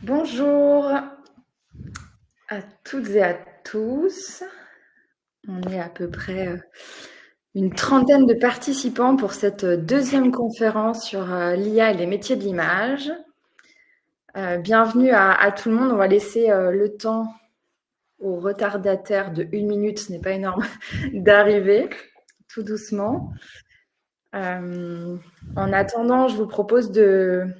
Bonjour à toutes et à tous. On est à peu près une trentaine de participants pour cette deuxième conférence sur l'IA et les métiers de l'image. Bienvenue à tout le monde. On va laisser le temps aux retardataires de 1 minute, ce n'est pas énorme, d'arriver tout doucement. En attendant, je vous propose de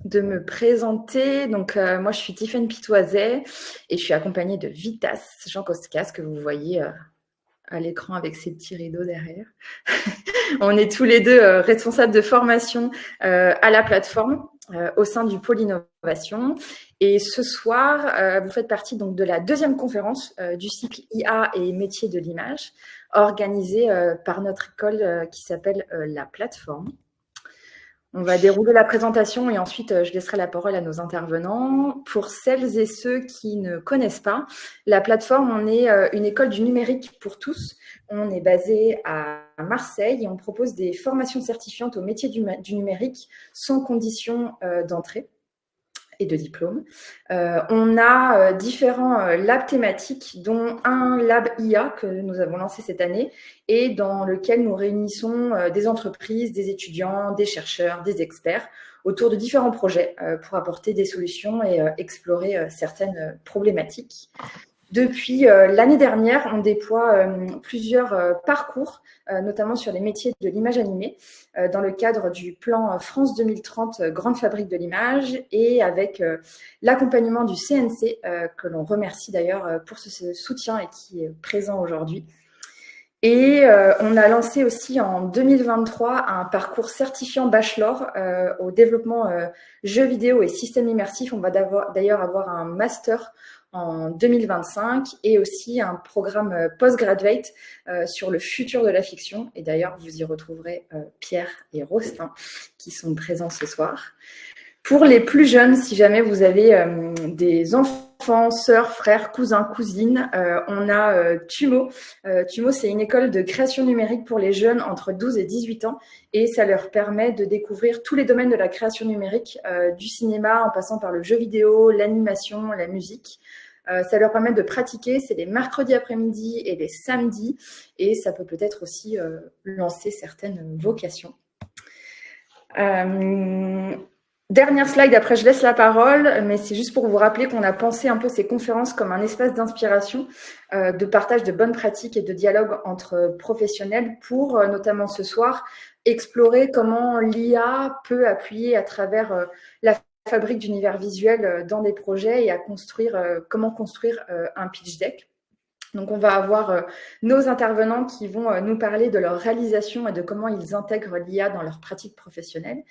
me présenter. Donc, moi, je suis Tiffaine Pitoiset et je suis accompagnée de Vitas Jean Koskas, que vous voyez à l'écran avec ses petits rideaux derrière. On est tous les deux responsables de formation à la plateforme au sein du pôle innovation. Et ce soir, vous faites partie donc de la deuxième conférence du cycle IA et métiers de l'image, organisée par notre école qui s'appelle la plateforme. On va dérouler la présentation et ensuite je laisserai la parole à nos intervenants. Pour celles et ceux qui ne connaissent pas, la plateforme, on est une école du numérique pour tous. On est basé à Marseille et on propose des formations certifiantes au métier du numérique sans condition d'entrée et de diplôme. On a différents labs thématiques, dont un lab IA que nous avons lancé cette année et dans lequel nous réunissons des entreprises, des étudiants, des chercheurs, des experts autour de différents projets pour apporter des solutions et explorer certaines problématiques. Depuis l'année dernière, on déploie plusieurs parcours, notamment sur les métiers de l'image animée, dans le cadre du plan France 2030, Grande Fabrique de l'image, et avec l'accompagnement du CNC, que l'on remercie d'ailleurs pour ce soutien et qui est présent aujourd'hui. Et on a lancé aussi en 2023 un parcours certifiant bachelor au développement jeux vidéo et systèmes immersifs. On va d'ailleurs avoir un master en 2025 et aussi un programme postgraduate sur le futur de la fiction. Et d'ailleurs, vous y retrouverez Pierre et Rostin qui sont présents ce soir. Pour les plus jeunes, si jamais vous avez des enfants, sœurs, frères, cousins, cousines, on a Tumo. Tumo, c'est une école de création numérique pour les jeunes entre 12 et 18 ans et ça leur permet de découvrir tous les domaines de la création numérique, du cinéma en passant par le jeu vidéo, l'animation, la musique. Ça leur permet de pratiquer, c'est les mercredis après-midi et les samedis et ça peut peut-être aussi lancer certaines vocations. Dernière slide, après je laisse la parole, mais c'est juste pour vous rappeler qu'on a pensé un peu ces conférences comme un espace d'inspiration, de partage de bonnes pratiques et de dialogue entre professionnels pour, notamment ce soir, explorer comment l'IA peut appuyer à travers la fabrique d'univers visuels dans des projets et à construire, comment construire un pitch deck. Donc, on va avoir nos intervenants qui vont nous parler de leur réalisation et de comment ils intègrent l'IA dans leur pratique professionnelle.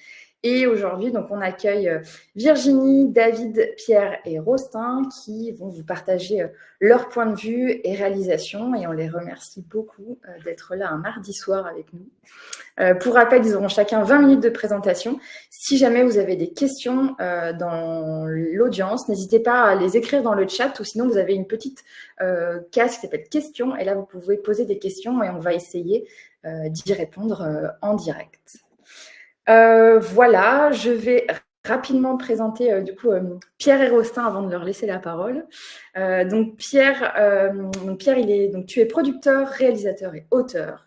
Et aujourd'hui, donc, on accueille Virginie, David, Pierre et Rostin qui vont vous partager leur point de vue et réalisation. Et on les remercie beaucoup d'être là un mardi soir avec nous. Pour rappel, ils auront chacun 20 minutes de présentation. Si jamais vous avez des questions dans l'audience, n'hésitez pas à les écrire dans le chat ou sinon vous avez une petite case qui s'appelle questions et là vous pouvez poser des questions et on va essayer d'y répondre en direct. Voilà, je vais rapidement présenter du coup Pierre et Rostin avant de leur laisser la parole. Donc Pierre, tu es producteur, réalisateur et auteur.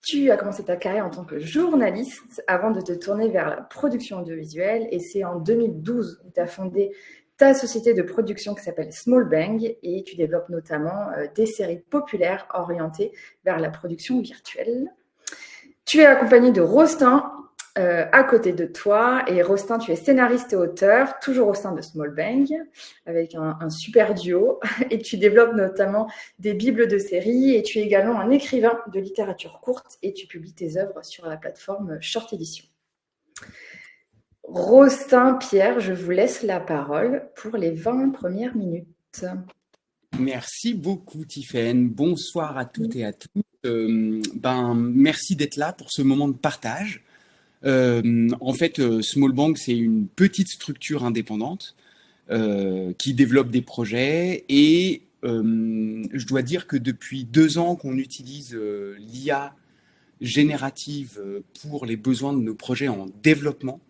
Tu as commencé ta carrière en tant que journaliste avant de te tourner vers la production audiovisuelle et c'est en 2012 où tu as fondé ta société de production qui s'appelle Small Bang et tu développes notamment des séries populaires orientées vers la production virtuelle. Tu es accompagné de Rostin à côté de toi. Et Rostin, tu es scénariste et auteur, toujours au sein de Small Bang, avec un super duo. Et tu développes notamment des bibles de séries. Et tu es également un écrivain de littérature courte et tu publies tes œuvres sur la plateforme Short Edition. Rostin, Pierre, je vous laisse la parole pour les 20 premières minutes. Merci beaucoup, Tiffaine. Bonsoir à toutes et à tous. Merci d'être là pour ce moment de partage. En fait, Small Bang, c'est une petite structure indépendante qui développe des projets et je dois dire que depuis 2 ans qu'on utilise l'IA générative pour les besoins de nos projets en développement.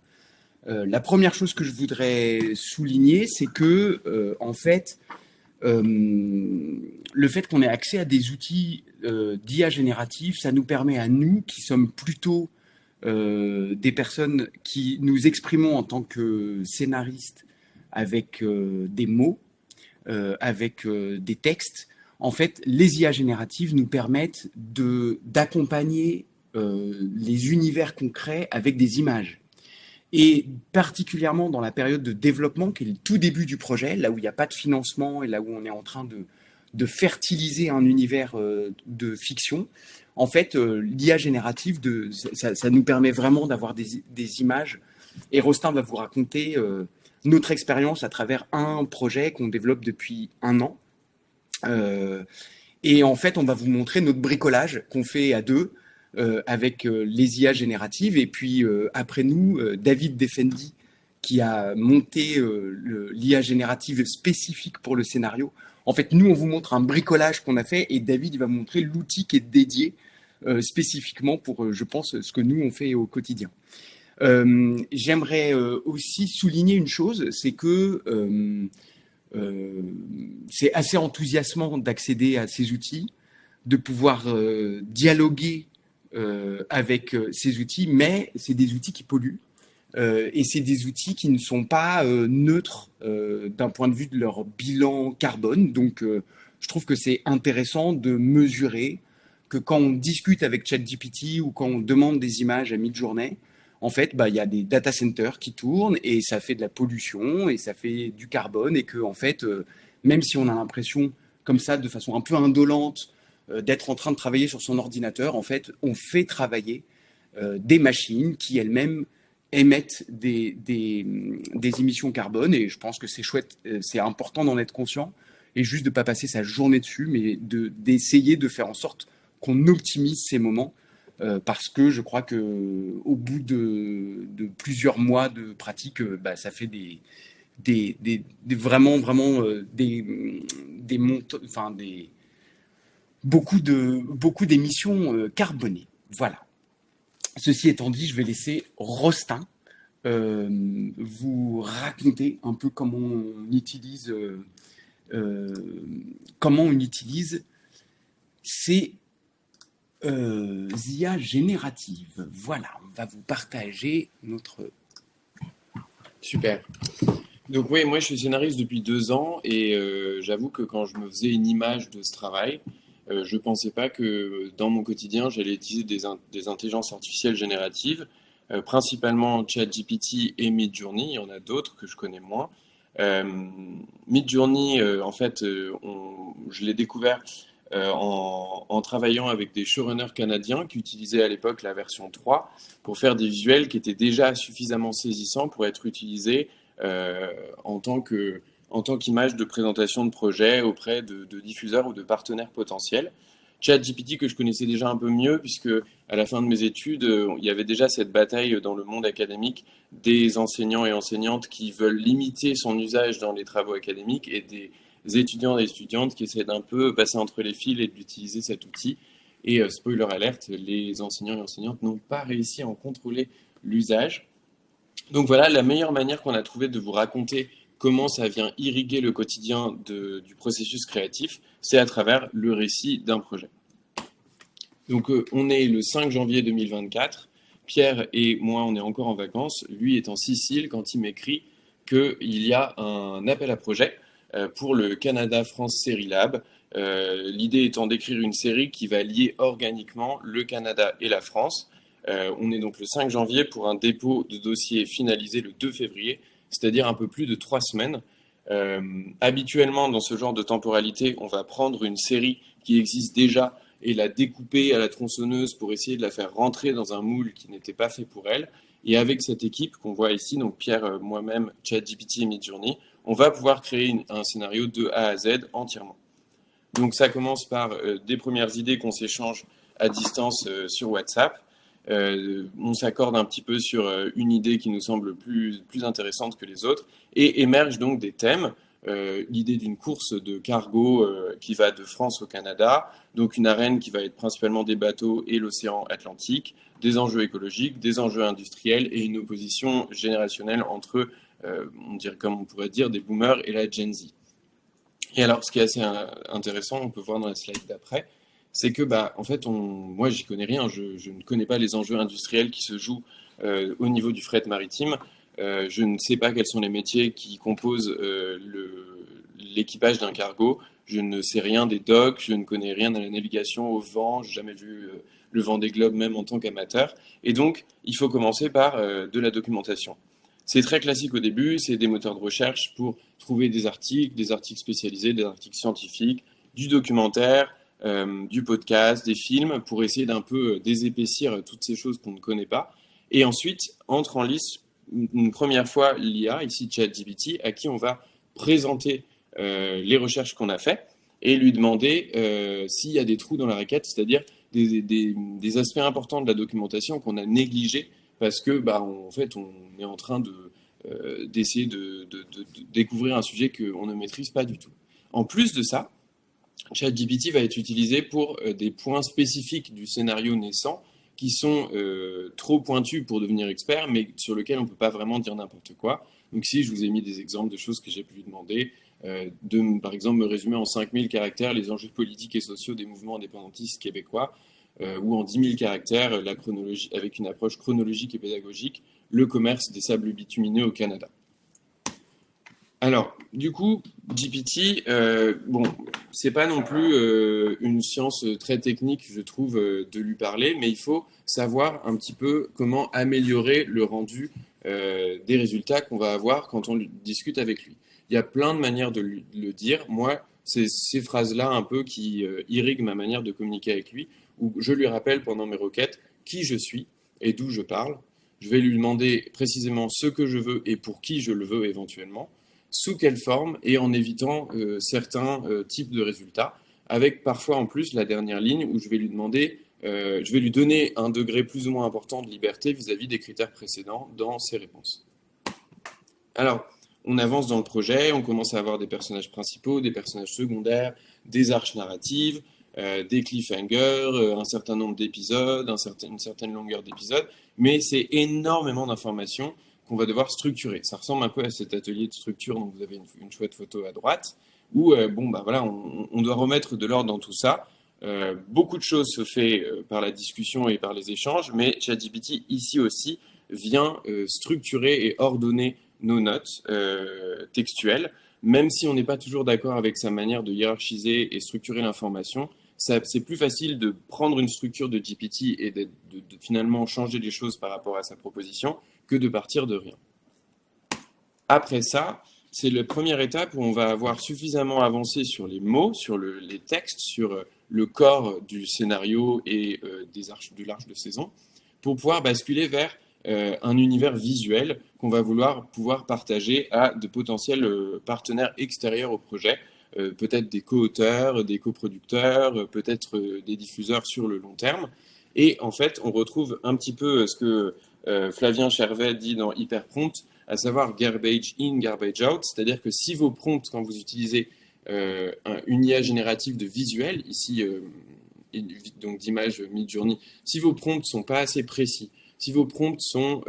La première chose que je voudrais souligner, c'est que, en fait, le fait qu'on ait accès à des outils d'IA générative, ça nous permet à nous, qui sommes plutôt des personnes qui nous exprimons en tant que scénaristes avec des mots, avec des textes. En fait, les IA génératives nous permettent d'accompagner les univers concrets avec des images. Et particulièrement dans la période de développement, qui est le tout début du projet, là où il n'y a pas de financement et là où on est en train de fertiliser un univers de fiction, en fait, l'IA générative, ça nous permet vraiment d'avoir des images. Et Rostin va vous raconter notre expérience à travers un projet qu'on développe depuis 1 an. Et en fait, on va vous montrer notre bricolage qu'on fait à deux avec les IA génératives. Et puis, après nous, David Defendi, qui a monté l'IA générative spécifique pour le scénario. En fait, nous, on vous montre un bricolage qu'on a fait et David, il va vous montrer l'outil qui est dédié spécifiquement pour, je pense, ce que nous, on fait au quotidien. J'aimerais aussi souligner une chose, c'est que c'est assez enthousiasmant d'accéder à ces outils, de pouvoir dialoguer avec ces outils, mais c'est des outils qui polluent et c'est des outils qui ne sont pas neutres d'un point de vue de leur bilan carbone. Donc, je trouve que c'est intéressant de mesurer que quand on discute avec ChatGPT ou quand on demande des images à Midjourney, en fait, il y a des data centers qui tournent et ça fait de la pollution et ça fait du carbone et que, en fait, même si on a l'impression, comme ça, de façon un peu indolente, d'être en train de travailler sur son ordinateur, en fait, on fait travailler des machines qui elles-mêmes émettent des émissions carbone et je pense que c'est chouette, c'est important d'en être conscient et juste de ne pas passer sa journée dessus, mais d'essayer de faire en sorte qu'on optimise ces moments parce que je crois qu'au bout de plusieurs mois de pratique, ça fait vraiment beaucoup d'émissions carbonées. Voilà. Ceci étant dit, je vais laisser Rostin vous raconter un peu comment on utilise ces IA génératives. Voilà, on va vous partager notre... Super. Donc oui, moi je suis scénariste depuis 2 ans et j'avoue que quand je me faisais une image de ce travail, je ne pensais pas que dans mon quotidien, j'allais utiliser des intelligences artificielles génératives, principalement ChatGPT et Midjourney. Il y en a d'autres que je connais moins. Midjourney, en fait, je l'ai découvert en travaillant avec des showrunners canadiens qui utilisaient à l'époque la version 3 pour faire des visuels qui étaient déjà suffisamment saisissants pour être utilisés en tant qu'image de présentation de projet auprès de diffuseurs ou de partenaires potentiels. ChatGPT que je connaissais déjà un peu mieux puisque à la fin de mes études, il y avait déjà cette bataille dans le monde académique des enseignants et enseignantes qui veulent limiter son usage dans les travaux académiques et des étudiants et étudiantes qui essaient d'un peu passer entre les fils et d'utiliser cet outil. Et spoiler alerte, les enseignants et enseignantes n'ont pas réussi à en contrôler l'usage. Donc voilà, la meilleure manière qu'on a trouvé de vous raconter comment ça vient irriguer le quotidien du processus créatif, c'est à travers le récit d'un projet. Donc on est le 5 janvier 2024, Pierre et moi on est encore en vacances, lui est en Sicile quand il m'écrit qu'il y a un appel à projet pour le Canada France Série Lab. L'idée étant d'écrire une série qui va lier organiquement le Canada et la France. On est donc le 5 janvier pour un dépôt de dossier finalisé le 2 février, c'est-à-dire un peu plus de 3 semaines. Habituellement, dans ce genre de temporalité, on va prendre une série qui existe déjà et la découper à la tronçonneuse pour essayer de la faire rentrer dans un moule qui n'était pas fait pour elle. Et avec cette équipe qu'on voit ici, donc Pierre, moi-même, ChatGPT et Midjourney, on va pouvoir créer un scénario de A à Z entièrement. Donc ça commence par des premières idées qu'on s'échange à distance sur WhatsApp. On s'accorde un petit peu sur une idée qui nous semble plus intéressante que les autres et émergent donc des thèmes l'idée d'une course de cargo qui va de France au Canada, donc une arène qui va être principalement des bateaux et l'océan Atlantique, des enjeux écologiques, des enjeux industriels et une opposition générationnelle entre, on dirait, comme on pourrait dire, des boomers et la Gen Z. Et alors, ce qui est assez intéressant, on peut voir dans la slide d'après, c'est que, en fait, moi, j'y connais rien. Je ne connais pas les enjeux industriels qui se jouent au niveau du fret maritime. Je ne sais pas quels sont les métiers qui composent l'équipage d'un cargo. Je ne sais rien des docks, je ne connais rien de la navigation au vent, je n'ai jamais vu le Vendée Globe même en tant qu'amateur. Et donc, il faut commencer par de la documentation. C'est très classique au début, c'est des moteurs de recherche pour trouver des articles spécialisés, des articles scientifiques, du documentaire, du podcast, des films, pour essayer d'un peu désépaissir toutes ces choses qu'on ne connaît pas. Et ensuite, entre en lice une première fois l'IA, ici ChatGPT, à qui on va présenter les recherches qu'on a faites et lui demander s'il y a des trous dans la raquette, c'est-à-dire des aspects importants de la documentation qu'on a négligés parce que en fait, on est en train d'essayer de découvrir un sujet qu'on ne maîtrise pas du tout. En plus de ça, ChatGPT va être utilisé pour des points spécifiques du scénario naissant qui sont trop pointus pour devenir expert, mais sur lesquels on ne peut pas vraiment dire n'importe quoi. Donc ici, je vous ai mis des exemples de choses que j'ai pu lui demander, par exemple, me résumer en 5000 caractères les enjeux politiques et sociaux des mouvements indépendantistes québécois, ou en 10 000 caractères, la chronologie, avec une approche chronologique et pédagogique, le commerce des sables bitumineux au Canada. Alors, du coup, GPT, c'est pas non plus une science très technique, je trouve, de lui parler, mais il faut savoir un petit peu comment améliorer le rendu des résultats qu'on va avoir quand on discute avec lui. Il y a plein de manières de le dire. Moi, c'est ces phrases-là un peu qui irriguent ma manière de communiquer avec lui, où je lui rappelle pendant mes requêtes qui je suis et d'où je parle. Je vais lui demander précisément ce que je veux et pour qui je le veux éventuellement, sous quelle forme et en évitant certains types de résultats, avec parfois en plus la dernière ligne où je vais lui demander, je vais lui donner un degré plus ou moins important de liberté vis-à-vis des critères précédents dans ses réponses. Alors, on avance dans le projet, on commence à avoir des personnages principaux, des personnages secondaires, des arches narratives, des cliffhangers, un certain nombre d'épisodes, une certaine longueur d'épisodes, mais c'est énormément d'informations qu'on va devoir structurer. Ça ressemble un peu à cet atelier de structure dont vous avez une chouette photo à droite, où on doit remettre de l'ordre dans tout ça. Beaucoup de choses se fait par la discussion et par les échanges, mais ChatGPT ici aussi vient structurer et ordonner nos notes textuelles. Même si on n'est pas toujours d'accord avec sa manière de hiérarchiser et structurer l'information, c'est plus facile de prendre une structure de GPT et de finalement changer les choses par rapport à sa proposition que de partir de rien. Après ça, c'est la première étape où on va avoir suffisamment avancé sur les mots, sur les textes, sur le corps du scénario et de l'arche de saison, pour pouvoir basculer vers un univers visuel qu'on va pouvoir partager à de potentiels partenaires extérieurs au projet, peut-être des co-auteurs, des coproducteurs, peut-être des diffuseurs sur le long terme. Et en fait, on retrouve un petit peu ce que Flavien Chervet dit dans Hyperprompt, à savoir garbage in, garbage out, c'est-à-dire que si vos prompts, quand vous utilisez une IA générative de visuel, ici donc d'image Midjourney, si vos prompts sont pas assez précis, si vos prompts sont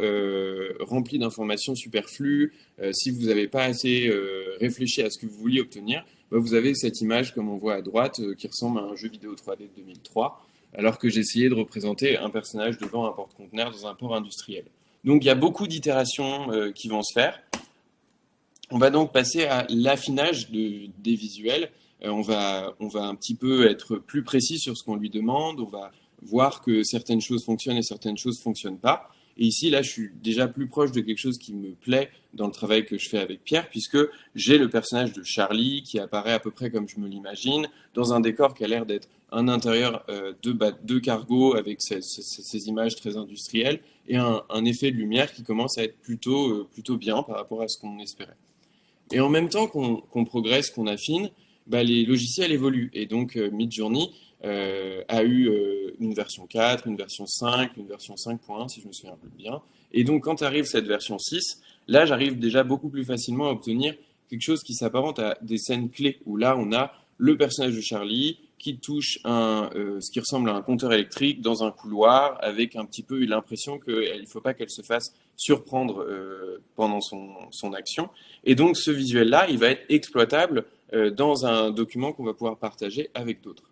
remplis d'informations superflues, si vous n'avez pas assez réfléchi à ce que vous vouliez obtenir, vous avez cette image, comme on voit à droite, qui ressemble à un jeu vidéo 3D de 2003, alors que j'essayais de représenter un personnage devant un porte-conteneur dans un port industriel. Donc il y a beaucoup d'itérations qui vont se faire. On va donc passer à l'affinage des visuels. On va un petit peu être plus précis sur ce qu'on lui demande. On va voir que certaines choses fonctionnent et certaines choses ne fonctionnent pas. Et ici, là, je suis déjà plus proche de quelque chose qui me plaît dans le travail que je fais avec Pierre, puisque j'ai le personnage de Charlie qui apparaît à peu près comme je me l'imagine, dans un décor qui a l'air d'être un intérieur de cargo avec ces images très industrielles et un effet de lumière qui commence à être plutôt bien par rapport à ce qu'on espérait. Et en même temps qu'on progresse, qu'on affine, les logiciels évoluent. Et donc, Midjourney a eu une version 4, une version 5, une version 5.1, si je me souviens plus bien. Et donc, quand arrive cette version 6, là, j'arrive déjà beaucoup plus facilement à obtenir quelque chose qui s'apparente à des scènes clés, où là, on a le personnage de Charlie qui touche ce qui ressemble à un compteur électrique dans un couloir, avec un petit peu l'impression qu'il ne faut pas qu'elle se fasse surprendre pendant son action. Et donc, ce visuel-là, il va être exploitable dans un document qu'on va pouvoir partager avec d'autres.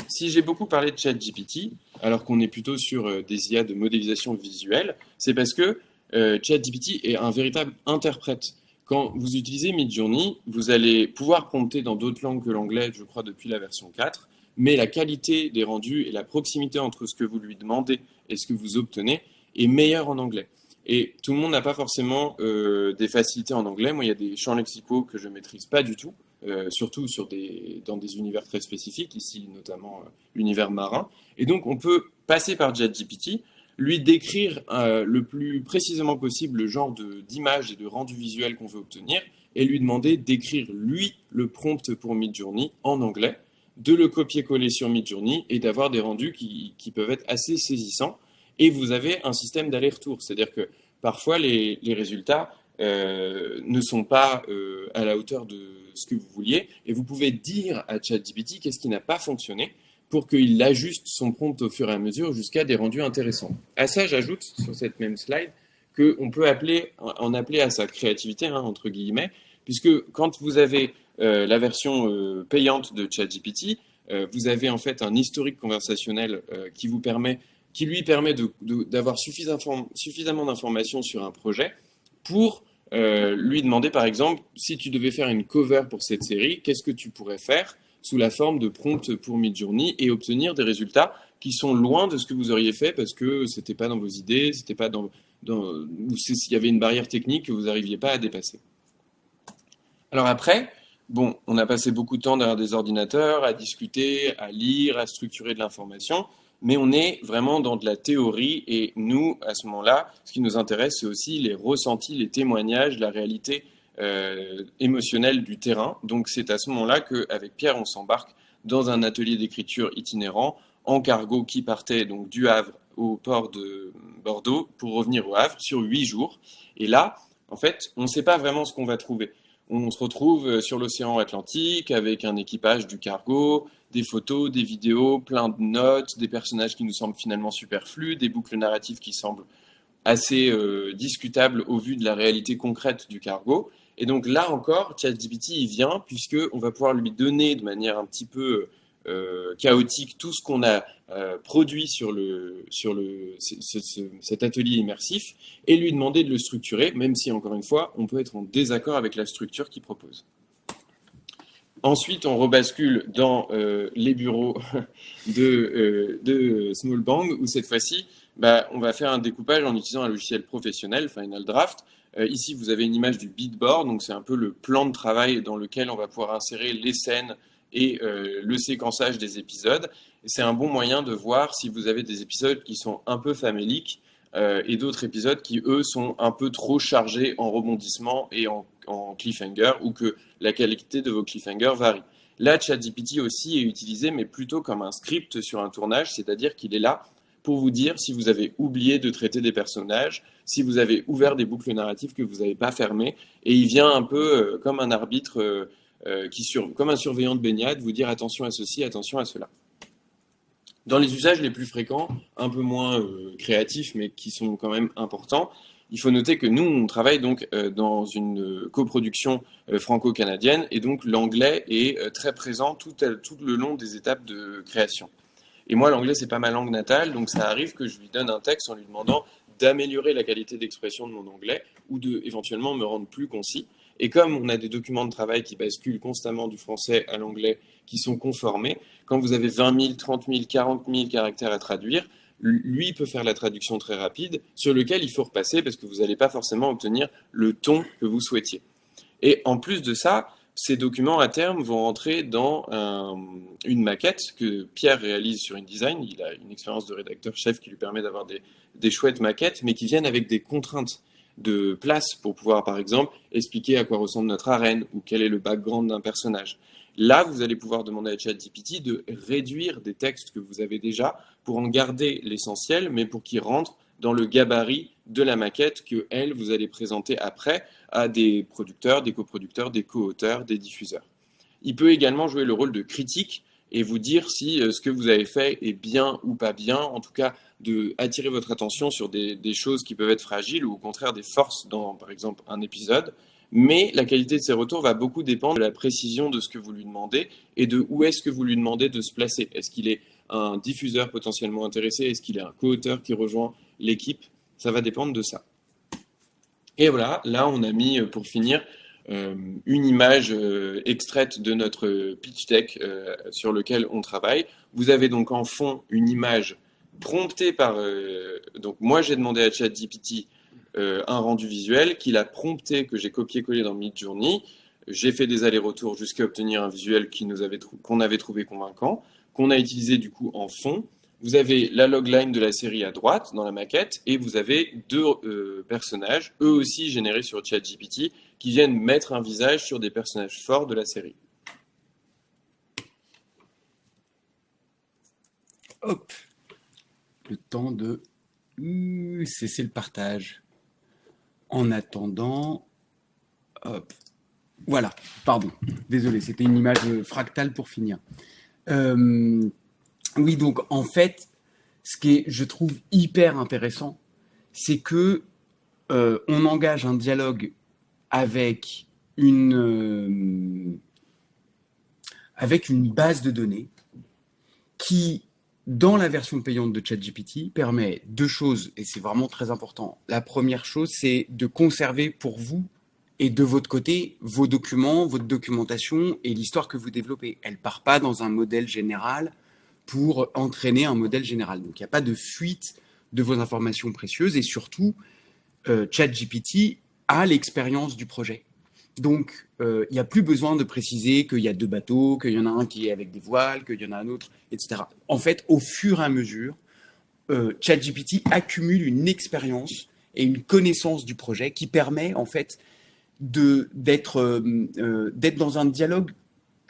Si j'ai beaucoup parlé de ChatGPT, alors qu'on est plutôt sur des IA de modélisation visuelle, c'est parce que ChatGPT est un véritable interprète. Quand vous utilisez Midjourney, vous allez pouvoir prompter dans d'autres langues que l'anglais, je crois, depuis la version 4, mais la qualité des rendus et la proximité entre ce que vous lui demandez et ce que vous obtenez est meilleure en anglais. Et tout le monde n'a pas forcément des facilités en anglais. Moi, il y a des champs lexicaux que je ne maîtrise pas du tout, surtout dans des univers très spécifiques, ici notamment l'univers marin. Et donc, on peut passer par ChatGPT, lui décrire le plus précisément possible le genre d'image et de rendu visuel qu'on veut obtenir, et lui demander d'écrire, lui, le prompt pour Midjourney en anglais, de le copier-coller sur Midjourney et d'avoir des rendus qui peuvent être assez saisissants. Et vous avez un système d'aller-retour, c'est-à-dire que parfois les résultats ne sont pas à la hauteur de ce que vous vouliez, et vous pouvez dire à ChatGPT qu'est-ce qui n'a pas fonctionné pour qu'il ajuste son prompt au fur et à mesure jusqu'à des rendus intéressants. À ça, j'ajoute sur cette même slide qu'on peut en appeler à sa créativité, hein, entre guillemets, puisque quand vous avez la version payante de ChatGPT, vous avez en fait un historique conversationnel qui lui permet d'avoir suffisamment d'informations sur un projet pour lui demander, par exemple, si tu devais faire une cover pour cette série, qu'est-ce que tu pourrais faire sous la forme de prompt pour Midjourney et obtenir des résultats qui sont loin de ce que vous auriez fait parce que c'était pas dans vos idées, c'était pas ou s'il y avait une barrière technique que vous n'arriviez pas à dépasser. Alors après, bon, on a passé beaucoup de temps derrière des ordinateurs, à discuter, à lire, à structurer de l'information, mais on est vraiment dans de la théorie et nous, à ce moment-là, ce qui nous intéresse, c'est aussi les ressentis, les témoignages, la réalité émotionnelle du terrain. Donc c'est à ce moment-là qu'avec Pierre, on s'embarque dans un atelier d'écriture itinérant en cargo qui partait donc du Havre au port de Bordeaux pour revenir au Havre sur 8 jours. Et là, en fait, on ne sait pas vraiment ce qu'on va trouver. On se retrouve sur l'océan Atlantique avec un équipage du cargo, des photos, des vidéos, plein de notes, des personnages qui nous semblent finalement superflus, des boucles narratives qui semblent assez discutables au vu de la réalité concrète du cargo. Et donc là encore, ChatGPT il vient puisqu'on va pouvoir lui donner de manière un petit peu chaotique tout ce qu'on a produit sur cet atelier immersif et lui demander de le structurer, même si encore une fois, on peut être en désaccord avec la structure qu'il propose. Ensuite, on rebascule dans les bureaux de Small Bang, où cette fois-ci, on va faire un découpage en utilisant un logiciel professionnel, Final Draft. Ici, vous avez une image du beatboard, donc c'est un peu le plan de travail dans lequel on va pouvoir insérer les scènes et le séquençage des épisodes. Et c'est un bon moyen de voir si vous avez des épisodes qui sont un peu faméliques et d'autres épisodes qui, eux, sont un peu trop chargés en rebondissements et en cliffhanger, ou que la qualité de vos cliffhangers varie. Là, ChatGPT aussi est utilisé, mais plutôt comme un script sur un tournage, c'est-à-dire qu'il est là pour vous dire si vous avez oublié de traiter des personnages, si vous avez ouvert des boucles narratives que vous n'avez pas fermées, et il vient un peu comme un arbitre, comme un surveillant de baignade, vous dire attention à ceci, attention à cela. Dans les usages les plus fréquents, un peu moins créatifs, mais qui sont quand même importants, il faut noter que nous, on travaille donc dans une coproduction franco-canadienne, et donc l'anglais est très présent tout le long des étapes de création. Et moi, l'anglais, c'est pas ma langue natale, donc ça arrive que je lui donne un texte en lui demandant d'améliorer la qualité d'expression de mon anglais ou de éventuellement me rendre plus concis. Et comme on a des documents de travail qui basculent constamment du français à l'anglais, qui sont conformés, quand vous avez 20 000, 30 000, 40 000 caractères à traduire, lui peut faire la traduction très rapide, sur lequel il faut repasser parce que vous n'allez pas forcément obtenir le ton que vous souhaitiez. Et en plus de ça, ces documents à terme vont rentrer dans une maquette que Pierre réalise sur InDesign. Il a une expérience de rédacteur-chef qui lui permet d'avoir des chouettes maquettes, mais qui viennent avec des contraintes de place pour pouvoir, par exemple, expliquer à quoi ressemble notre arène ou quel est le background d'un personnage. Là, vous allez pouvoir demander à ChatGPT de réduire des textes que vous avez déjà pour en garder l'essentiel, mais pour qu'ils rentrent dans le gabarit de la maquette que, elle, vous allez présenter après à des producteurs, des coproducteurs, des co-auteurs, des diffuseurs. Il peut également jouer le rôle de critique et vous dire si ce que vous avez fait est bien ou pas bien, en tout cas attirer votre attention sur des choses qui peuvent être fragiles ou au contraire des forces dans, par exemple, un épisode. Mais la qualité de ses retours va beaucoup dépendre de la précision de ce que vous lui demandez et de où est-ce que vous lui demandez de se placer. Est-ce qu'il est un diffuseur potentiellement intéressé? Est-ce qu'il est un co-auteur qui rejoint l'équipe? Ça va dépendre de ça. Et voilà, là on a mis, pour finir, une image extraite de notre pitch deck sur lequel on travaille. Vous avez donc en fond une image promptée par... donc moi j'ai demandé à ChatGPT un rendu visuel qu'il a prompté, que j'ai copié-collé dans Midjourney. J'ai fait des allers-retours jusqu'à obtenir un visuel qu'on avait trouvé convaincant, qu'on a utilisé du coup en fond. Vous avez la logline de la série à droite dans la maquette et vous avez deux personnages, eux aussi générés sur ChatGPT, qui viennent mettre un visage sur des personnages forts de la série. Hop, le temps de cesser le partage. En attendant, hop, voilà, pardon, désolé, c'était une image fractale pour finir. Oui, donc en fait, ce qui est, je trouve, hyper intéressant, c'est que on engage un dialogue avec une base de données qui, dans la version payante de ChatGPT, permet deux choses, et c'est vraiment très important. La première chose, c'est de conserver pour vous et de votre côté vos documents, votre documentation et l'histoire que vous développez. Elle ne part pas dans un modèle général pour entraîner un modèle général. Donc, il n'y a pas de fuite de vos informations précieuses et surtout, ChatGPT a l'expérience du projet. Donc, il n'y a plus besoin de préciser qu'il y a deux bateaux, qu'il y en a un qui est avec des voiles, qu'il y en a un autre, etc. En fait, au fur et à mesure, ChatGPT accumule une expérience et une connaissance du projet qui permet en fait d'être dans un dialogue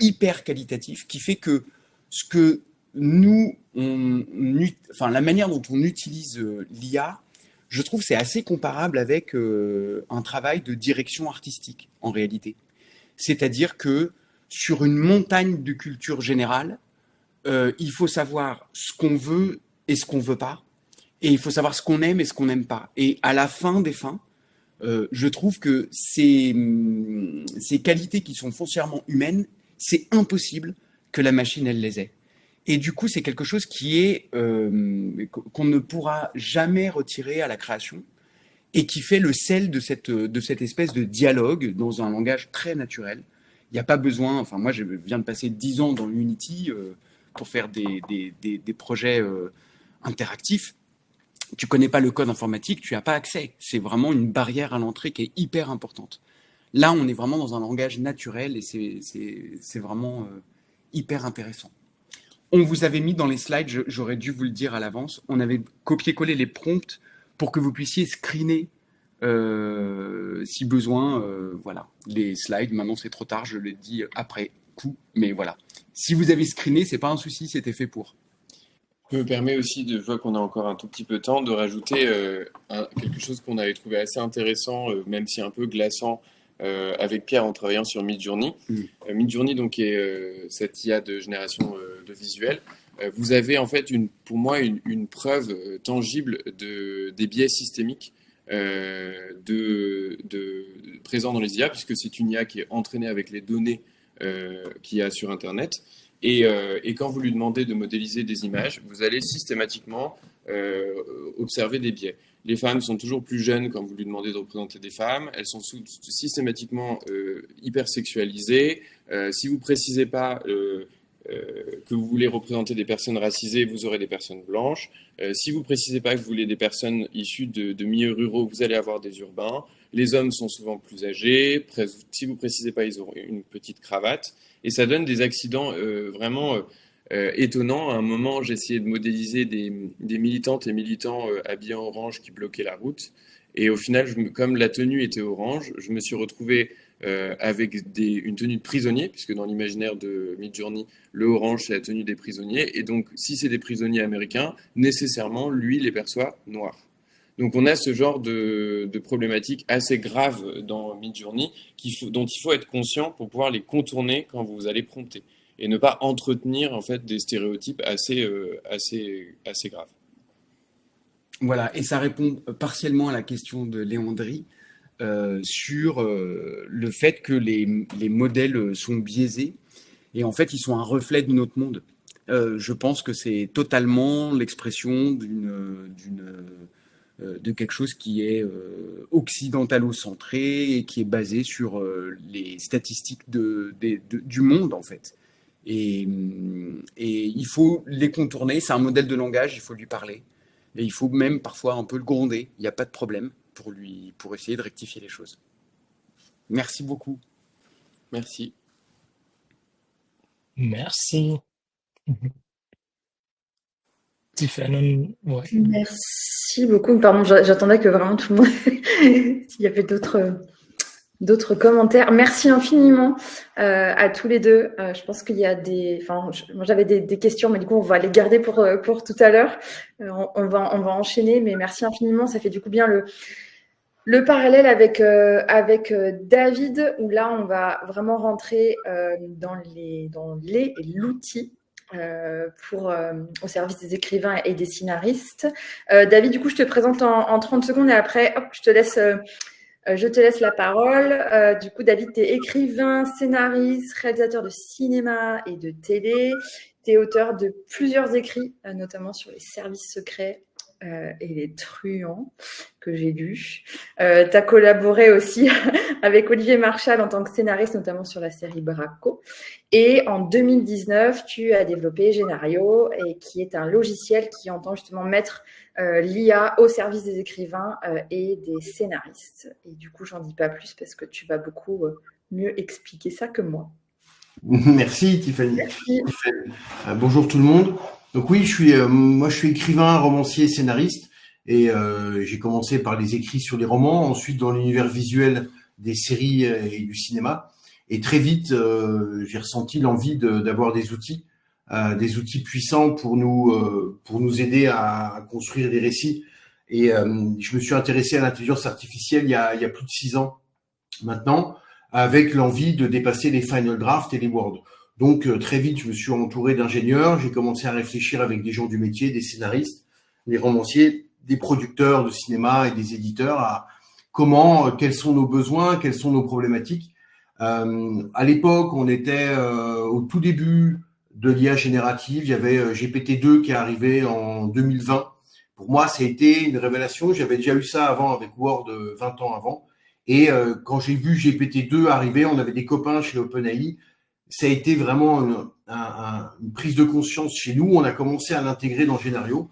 hyper qualitatif qui fait que ce que nous, la manière dont on utilise l'IA, je trouve c'est assez comparable avec un travail de direction artistique en réalité. C'est-à-dire que sur une montagne de culture générale, il faut savoir ce qu'on veut et ce qu'on veut pas, et il faut savoir ce qu'on aime et ce qu'on n'aime pas. Et à la fin des fins, je trouve que ces qualités qui sont foncièrement humaines, c'est impossible que la machine elle les ait. Et du coup, c'est quelque chose qui est qu'on ne pourra jamais retirer à la création et qui fait le sel de cette espèce de dialogue dans un langage très naturel. Il n'y a pas besoin. Enfin, moi, je viens de passer 10 ans dans Unity pour faire des projets interactifs. Tu connais pas le code informatique, tu n'as pas accès. C'est vraiment une barrière à l'entrée qui est hyper importante. Là, on est vraiment dans un langage naturel et c'est vraiment hyper intéressant. On vous avait mis dans les slides, j'aurais dû vous le dire à l'avance, on avait copié-collé les prompts pour que vous puissiez screener si besoin. Voilà, les slides, maintenant c'est trop tard, je le dis après coup, mais voilà. Si vous avez screené, c'est pas un souci, c'était fait pour. Je me permets aussi, je vois qu'on a encore un tout petit peu de temps, de rajouter quelque chose qu'on avait trouvé assez intéressant, même si un peu glaçant, avec Pierre en travaillant sur Midjourney. Midjourney, donc, est cette IA de génération de visuels. Vous avez en fait, pour moi, une preuve tangible des biais systémiques présents dans les IA, puisque c'est une IA qui est entraînée avec les données qu'il y a sur Internet. Et quand vous lui demandez de modéliser des images, vous allez systématiquement observer des biais. Les femmes sont toujours plus jeunes quand vous lui demandez de représenter des femmes. Elles sont systématiquement hyper sexualisées. Si vous ne précisez pas que vous voulez représenter des personnes racisées, vous aurez des personnes blanches. Si vous ne précisez pas que vous voulez des personnes issues de milieux ruraux, vous allez avoir des urbains. Les hommes sont souvent plus âgés. Si vous ne précisez pas, ils auront une petite cravate. Et ça donne des accidents vraiment étonnants. À un moment, j'ai essayé de modéliser des militantes et militants habillés en orange qui bloquaient la route. Et au final, comme la tenue était orange, je me suis retrouvé avec une tenue de prisonnier, puisque dans l'imaginaire de Midjourney, le orange, c'est la tenue des prisonniers. Et donc, si c'est des prisonniers américains, nécessairement, lui les perçoit noirs. Donc on a ce genre de problématiques assez graves dans Midjourney dont il faut être conscient pour pouvoir les contourner quand vous allez prompter et ne pas entretenir en fait des stéréotypes assez graves. Voilà, et ça répond partiellement à la question de Léandrie sur le fait que les modèles sont biaisés et en fait ils sont un reflet de notre monde. Je pense que c'est totalement l'expression de quelque chose qui est occidentalo-centré et qui est basé sur les statistiques du monde en fait. Et il faut les contourner, c'est un modèle de langage, il faut lui parler. Et il faut même parfois un peu le gronder, il n'y a pas de problème pour essayer de rectifier les choses. Merci beaucoup. Merci. Merci. Tiffany, ouais. Merci beaucoup. Pardon, j'attendais que vraiment tout le monde. S'il y avait d'autres commentaires. Merci infiniment à tous les deux. Je pense qu'il y a moi j'avais des questions, mais du coup on va les garder pour tout à l'heure. On va enchaîner, mais merci infiniment. Ça fait du coup bien le parallèle avec David, où là on va vraiment rentrer dans l'outil. Au service des écrivains et des scénaristes. David, du coup, je te présente en 30 secondes et après, hop, je te laisse la parole. Du coup, David, tu es écrivain, scénariste, réalisateur de cinéma et de télé. Tu es auteur de plusieurs écrits, notamment sur les services secrets et les truands que j'ai lus. Tu as collaboré aussi avec Olivier Marchal en tant que scénariste, notamment sur la série Braco. Et en 2019, tu as développé Génario, qui est un logiciel qui entend justement mettre l'IA au service des écrivains et des scénaristes. Et du coup, j'en dis pas plus parce que tu vas beaucoup mieux expliquer ça que moi. Merci Tiffany. Merci. Bonjour tout le monde. Donc oui, moi je suis écrivain, romancier, scénariste et j'ai commencé par les écrits sur les romans, ensuite dans l'univers visuel des séries et du cinéma. Et très vite, j'ai ressenti l'envie d'avoir des outils puissants pour nous aider à construire des récits. Et je me suis intéressé à l'intelligence artificielle il y a plus de 6 ans maintenant, avec l'envie de dépasser les final drafts et les Word. Donc très vite, je me suis entouré d'ingénieurs, j'ai commencé à réfléchir avec des gens du métier, des scénaristes, des romanciers, des producteurs de cinéma et des éditeurs à quels sont nos besoins, quelles sont nos problématiques. À l'époque, on était au tout début de l'IA générative, il y avait GPT-2 qui est arrivé en 2020. Pour moi, ça a été une révélation, j'avais déjà eu ça avant avec Word 20 ans avant. Et quand j'ai vu GPT-2 arriver, on avait des copains chez OpenAI. Ça a été vraiment une prise de conscience chez nous. On a commencé à l'intégrer dans Génario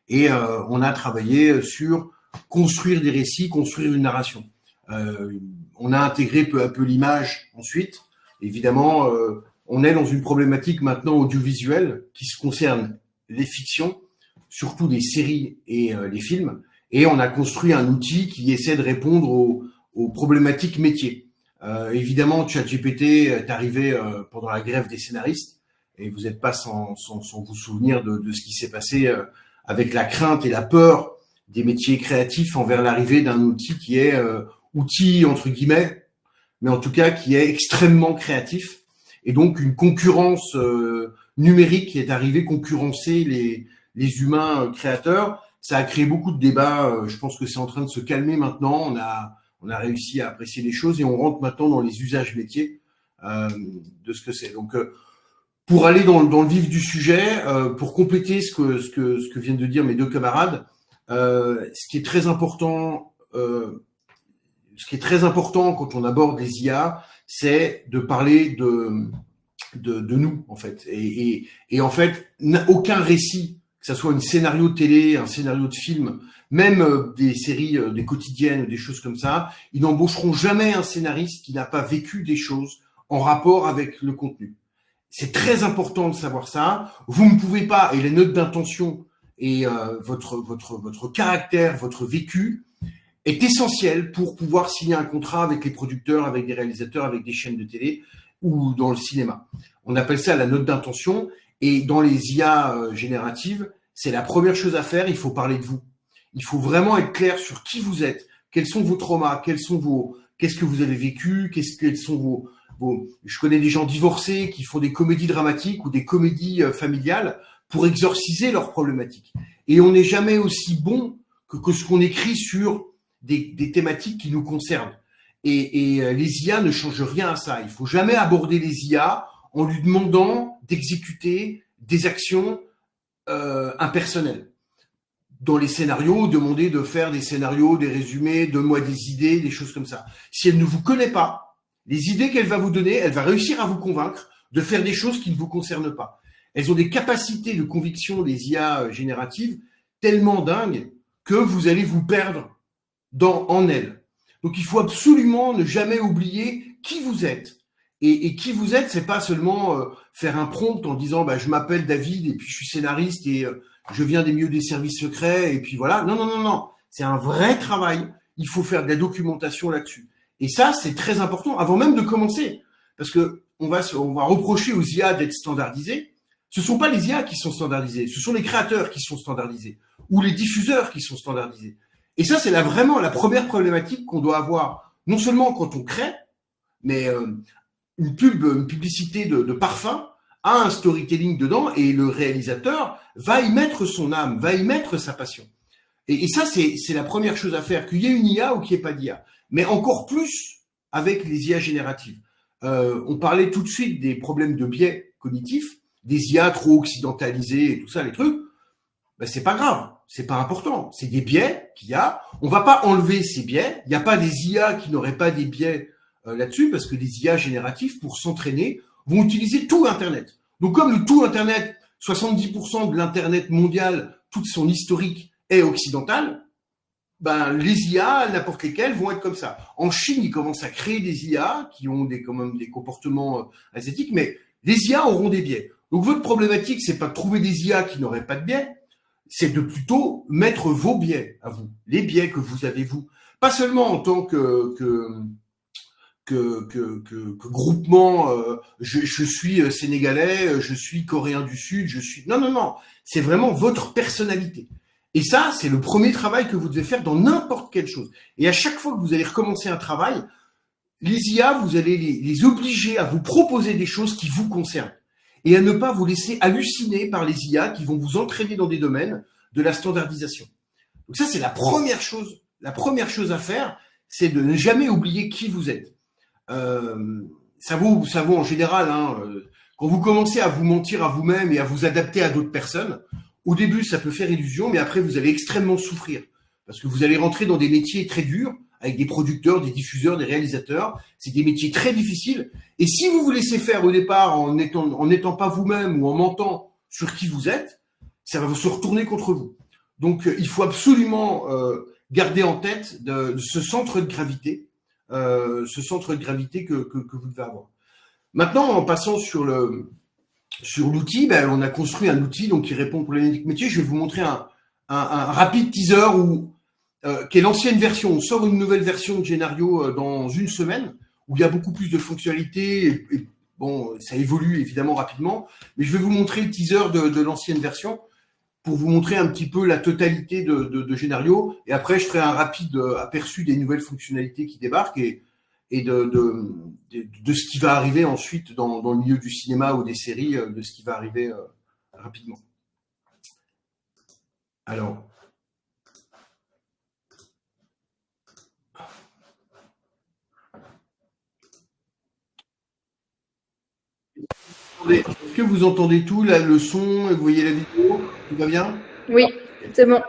et on a travaillé sur construire des récits, construire une narration. On a intégré peu à peu l'image ensuite. Évidemment, on est dans une problématique maintenant audiovisuelle qui se concerne les fictions, surtout les séries et les films. Et on a construit un outil qui essaie de répondre aux problématiques métiers. Évidemment, ChatGPT est arrivé pendant la grève des scénaristes et vous n'êtes pas sans vous souvenir de ce qui s'est passé avec la crainte et la peur des métiers créatifs envers l'arrivée d'un outil qui est outil entre guillemets, mais en tout cas qui est extrêmement créatif et donc une concurrence numérique qui est arrivée concurrencer les humains créateurs. Ça a créé beaucoup de débats. Je pense que c'est en train de se calmer maintenant. On a réussi à apprécier les choses et on rentre maintenant dans les usages métiers de ce que c'est. Donc, pour aller dans le vif du sujet, pour compléter ce que viennent de dire mes deux camarades, ce qui est très important quand on aborde les IA, c'est de parler de nous en fait. Et en fait, aucun récit, que ça soit un scénario de télé, un scénario de film, même des séries, des quotidiennes, des choses comme ça, ils n'embaucheront jamais un scénariste qui n'a pas vécu des choses en rapport avec le contenu. C'est très important de savoir ça. Vous ne pouvez pas, et les notes d'intention et votre caractère, votre vécu est essentiel pour pouvoir signer un contrat avec les producteurs, avec des réalisateurs, avec des chaînes de télé ou dans le cinéma. On appelle ça la note d'intention. Et dans les IA génératives, c'est la première chose à faire, il faut parler de vous. Il faut vraiment être clair sur qui vous êtes, quels sont vos traumas, qu'est-ce que vous avez vécu, quels sont je connais des gens divorcés qui font des comédies dramatiques ou des comédies familiales pour exorciser leurs problématiques. Et on n'est jamais aussi bon que ce qu'on écrit sur des thématiques qui nous concernent. Et les IA ne changent rien à ça. Il faut jamais aborder les IA en lui demandant d'exécuter des actions impersonnelles. Dans les scénarios, demander de faire des scénarios, des résumés, donne-moi des idées, des choses comme ça. Si elle ne vous connaît pas, les idées qu'elle va vous donner, elle va réussir à vous convaincre de faire des choses qui ne vous concernent pas. Elles ont des capacités de conviction, les IA génératives, tellement dingues que vous allez vous perdre en elles. Donc il faut absolument ne jamais oublier qui vous êtes. Et qui vous êtes, c'est pas seulement faire un prompt en disant je m'appelle David et puis je suis scénariste et je viens des milieux des services secrets et puis voilà. Non, non, non, non. C'est un vrai travail. Il faut faire de la documentation là-dessus. Et ça, c'est très important avant même de commencer. Parce que on va reprocher aux IA d'être standardisés. Ce sont pas les IA qui sont standardisés. Ce sont les créateurs qui sont standardisés ou les diffuseurs qui sont standardisés. Et ça, c'est vraiment la première problématique qu'on doit avoir, non seulement quand on crée, mais une publicité de parfum a un storytelling dedans et le réalisateur va y mettre son âme, va y mettre sa passion. Et ça, c'est la première chose à faire, qu'il y ait une IA ou qu'il n'y ait pas d'IA. Mais encore plus avec les IA génératives. On parlait tout de suite des problèmes de biais cognitifs, des IA trop occidentalisées et tout ça, les trucs. C'est pas grave, c'est pas important. C'est des biais qu'il y a. On va pas enlever ces biais. Il n'y a pas des IA qui n'auraient pas des biais là-dessus, parce que des IA génératifs, pour s'entraîner, vont utiliser tout Internet. Donc comme le tout Internet, 70% de l'Internet mondial, toute son historique est occidental, les IA, n'importe lesquelles, vont être comme ça. En Chine, ils commencent à créer des IA qui ont quand même des comportements asiatiques, mais les IA auront des biais. Donc votre problématique, c'est pas de trouver des IA qui n'auraient pas de biais, c'est de plutôt mettre vos biais à vous, les biais que vous avez vous. Pas seulement en tant que groupement, je suis sénégalais, je suis coréen du Sud, Non, non, non. C'est vraiment votre personnalité. Et ça, c'est le premier travail que vous devez faire dans n'importe quelle chose. Et à chaque fois que vous allez recommencer un travail, les IA, vous allez les obliger à vous proposer des choses qui vous concernent. Et à ne pas vous laisser halluciner par les IA qui vont vous entraîner dans des domaines de la standardisation. Donc ça, c'est la première chose. La première chose à faire, c'est de ne jamais oublier qui vous êtes. Ça vaut en général, quand vous commencez à vous mentir à vous-même et à vous adapter à d'autres personnes, au début ça peut faire illusion, mais après vous allez extrêmement souffrir parce que vous allez rentrer dans des métiers très durs avec des producteurs, des diffuseurs, des réalisateurs. C'est des métiers très difficiles. Et si vous vous laissez faire au départ en n'étant pas vous-même ou en mentant sur qui vous êtes, ça va se retourner contre vous. Donc il faut absolument garder en tête ce centre de gravité. Que vous devez avoir. Maintenant, en passant sur l'outil, on a construit un outil qui répond aux problématiques métiers. Je vais vous montrer un rapide teaser qui est l'ancienne version. On sort une nouvelle version de Genario dans une semaine où il y a beaucoup plus de fonctionnalités. Ça évolue évidemment rapidement, mais je vais vous montrer le teaser de l'ancienne version pour vous montrer un petit peu la totalité de Genario. Et après, je ferai un rapide aperçu des nouvelles fonctionnalités qui débarquent et de ce qui va arriver ensuite dans le milieu du cinéma ou des séries, de ce qui va arriver rapidement. Alors, est-ce que vous entendez tout, là, le son, vous voyez la vidéo, tout va bien? Oui, c'est bon.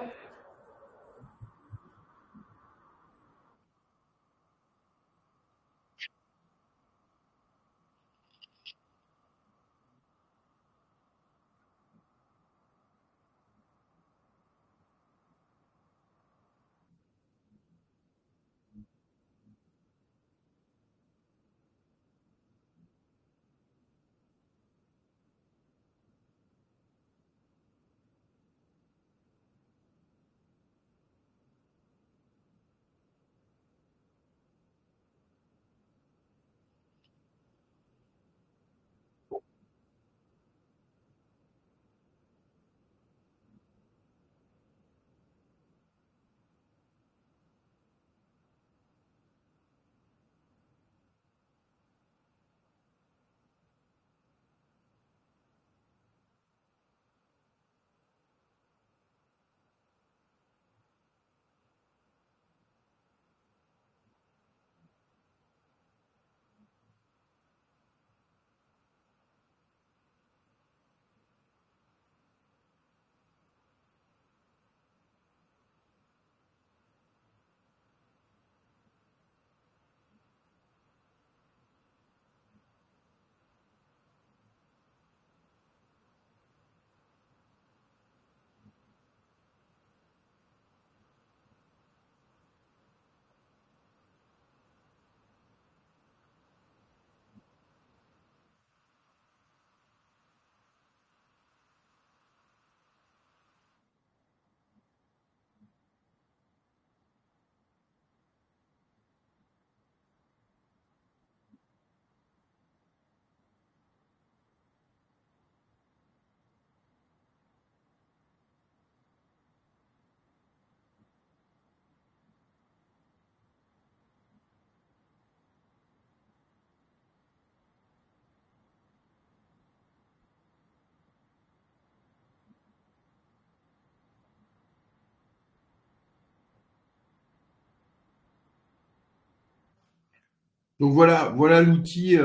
Donc voilà l'outil.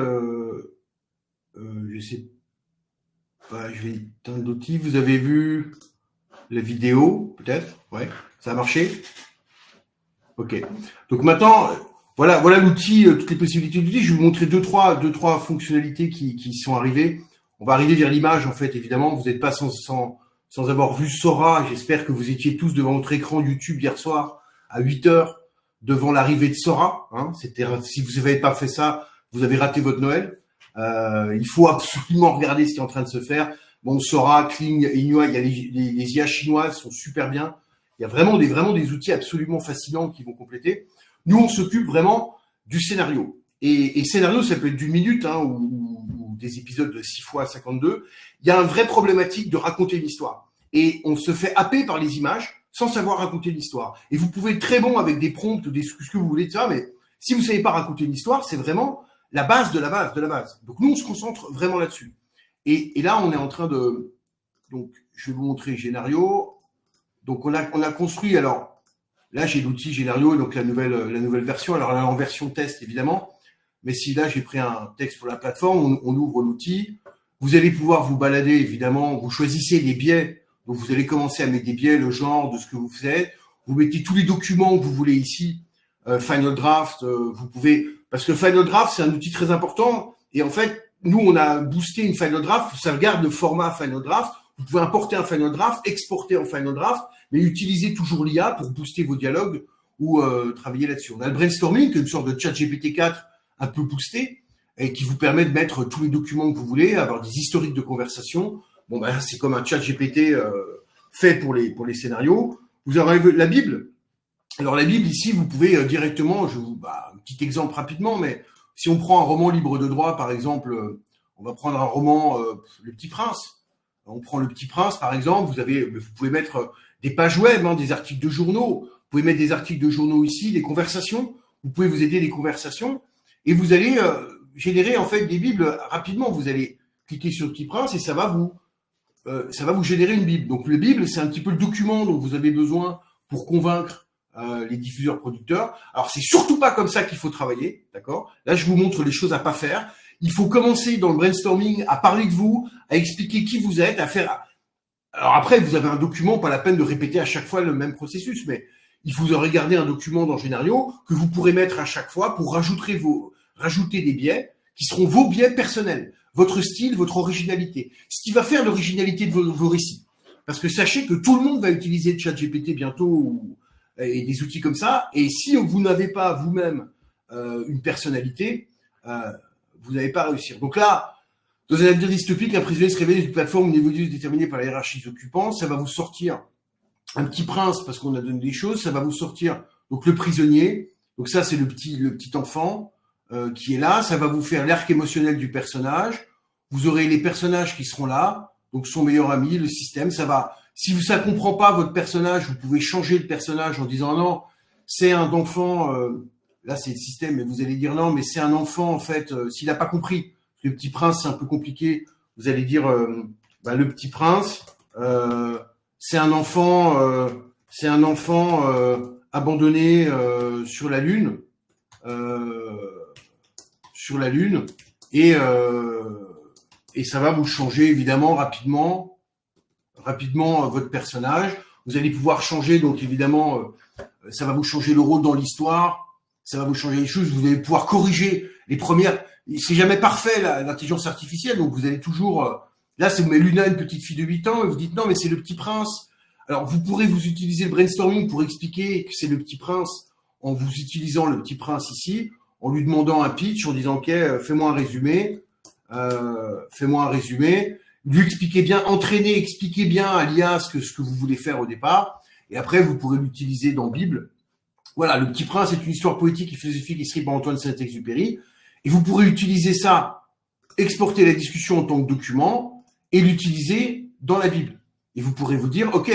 Je sais pas, je vais éteindre l'outil. Vous avez vu la vidéo, peut-être? Ouais, ça a marché? Ok. Donc maintenant, voilà l'outil, toutes les possibilités d'outils. Je vais vous montrer deux, trois fonctionnalités qui sont arrivées. On va arriver vers l'image, en fait, évidemment. Vous n'êtes pas sans avoir vu Sora. J'espère que vous étiez tous devant votre écran YouTube hier soir à 8h devant l'arrivée de Sora. Hein. Si vous n'avez pas fait ça, vous avez raté votre Noël. Il faut absolument regarder ce qui est en train de se faire. Bon, Sora, Kling, Inua, il y a les IA chinoises sont super bien. Il y a vraiment des outils absolument fascinants qui vont compléter. Nous, on s'occupe vraiment du scénario. Et scénario, ça peut être d'une minute hein, ou des épisodes de 6 fois 52. Il y a une vraie problématique de raconter une histoire. Et on se fait happer par les images sans savoir raconter l'histoire. Et vous pouvez être très bon avec des prompts, ce que vous voulez, ça, mais si vous ne savez pas raconter une histoire, c'est vraiment la base de la base de la base. Donc nous, on se concentre vraiment là-dessus. Et là, on est en train de... Donc, je vais vous montrer Génario. Donc, on a construit... Alors, là, j'ai l'outil Génario, donc la nouvelle version. Alors, là, en version test, évidemment. Mais si là, j'ai pris un texte pour la plateforme, on ouvre l'outil. Vous allez pouvoir vous balader, évidemment. Vous choisissez les biais. Donc, vous allez commencer à mettre des biais, le genre de ce que vous faites. Vous mettez tous les documents que vous voulez ici. Final Draft, vous pouvez... Parce que Final Draft, c'est un outil très important. Et en fait, nous, on a boosté une Final Draft. Ça garde le format Final Draft. Vous pouvez importer un Final Draft, exporter en Final Draft, mais utiliser toujours l'IA pour booster vos dialogues ou travailler là-dessus. On a le brainstorming, qui est une sorte de chat GPT-4 un peu boosté et qui vous permet de mettre tous les documents que vous voulez, avoir des historiques de conversation. Bon, ben, c'est comme un chat GPT fait pour les scénarios. Vous avez la Bible. Alors, la Bible, ici, vous pouvez directement, un petit exemple rapidement, mais si on prend un roman libre de droit, par exemple, on va prendre un roman, Le Petit Prince. On prend Le Petit Prince, par exemple, vous pouvez mettre des pages web, hein, des articles de journaux. Vous pouvez mettre des articles de journaux ici, des conversations. Vous pouvez vous aider des conversations. Et vous allez générer, en fait, des bibles rapidement. Vous allez cliquer sur Le Petit Prince et ça va vous générer une bible. Donc, la Bible, c'est un petit peu le document dont vous avez besoin pour convaincre les diffuseurs producteurs. Alors, c'est surtout pas comme ça qu'il faut travailler, d'accord? Là, je vous montre les choses à pas faire. Il faut commencer dans le brainstorming à parler de vous, à expliquer qui vous êtes, à faire... Alors après, vous avez un document, pas la peine de répéter à chaque fois le même processus, mais il faut regarder un document dans Génario que vous pourrez mettre à chaque fois pour rajouter des biais qui seront vos biais personnels, votre style, votre originalité. Ce qui va faire l'originalité de vos récits. Parce que sachez que tout le monde va utiliser ChatGPT bientôt et des outils comme ça. Et si vous n'avez pas vous-même une personnalité, vous n'allez pas réussir. Donc là, dans un avenir dystopique, un prisonnier se réveille d'une plateforme où une évolution déterminée par la hiérarchie des occupants. Ça va vous sortir un petit prince parce qu'on a donné des choses. Ça va vous sortir donc le prisonnier. Donc ça, c'est le petit enfant qui est là. Ça va vous faire l'arc émotionnel du personnage. Vous aurez les personnages qui seront là. Donc son meilleur ami, le système. Ça va. Si ça comprend pas votre personnage, vous pouvez changer le personnage en disant non, c'est un enfant. Là, c'est le système, mais vous allez dire non, mais c'est un enfant, en fait, s'il n'a pas compris. Le Petit Prince, c'est un peu compliqué. Vous allez dire, le Petit Prince, c'est un enfant abandonné sur la Lune, et ça va vous changer, évidemment, rapidement votre personnage. Vous allez pouvoir changer, donc évidemment, ça va vous changer le rôle dans l'histoire. Ça va vous changer les choses, vous allez pouvoir corriger les premières. C'est jamais parfait, l'intelligence artificielle, donc vous allez toujours... Là, c'est vous mettez Luna, une petite fille de 8 ans, et vous dites non, mais c'est le Petit Prince. Alors, vous pourrez vous utiliser le brainstorming pour expliquer que c'est le Petit Prince en vous utilisant le Petit Prince ici, en lui demandant un pitch, en disant ok, fais-moi un résumé. Lui expliquez bien, expliquez bien à l'IA ce que vous voulez faire au départ, et après, vous pourrez l'utiliser dans Bible. Voilà, Le Petit Prince est une histoire poétique et philosophique écrite par Antoine Saint-Exupéry. Et vous pourrez utiliser ça, exporter la discussion en tant que document et l'utiliser dans la Bible. Et vous pourrez vous dire, ok,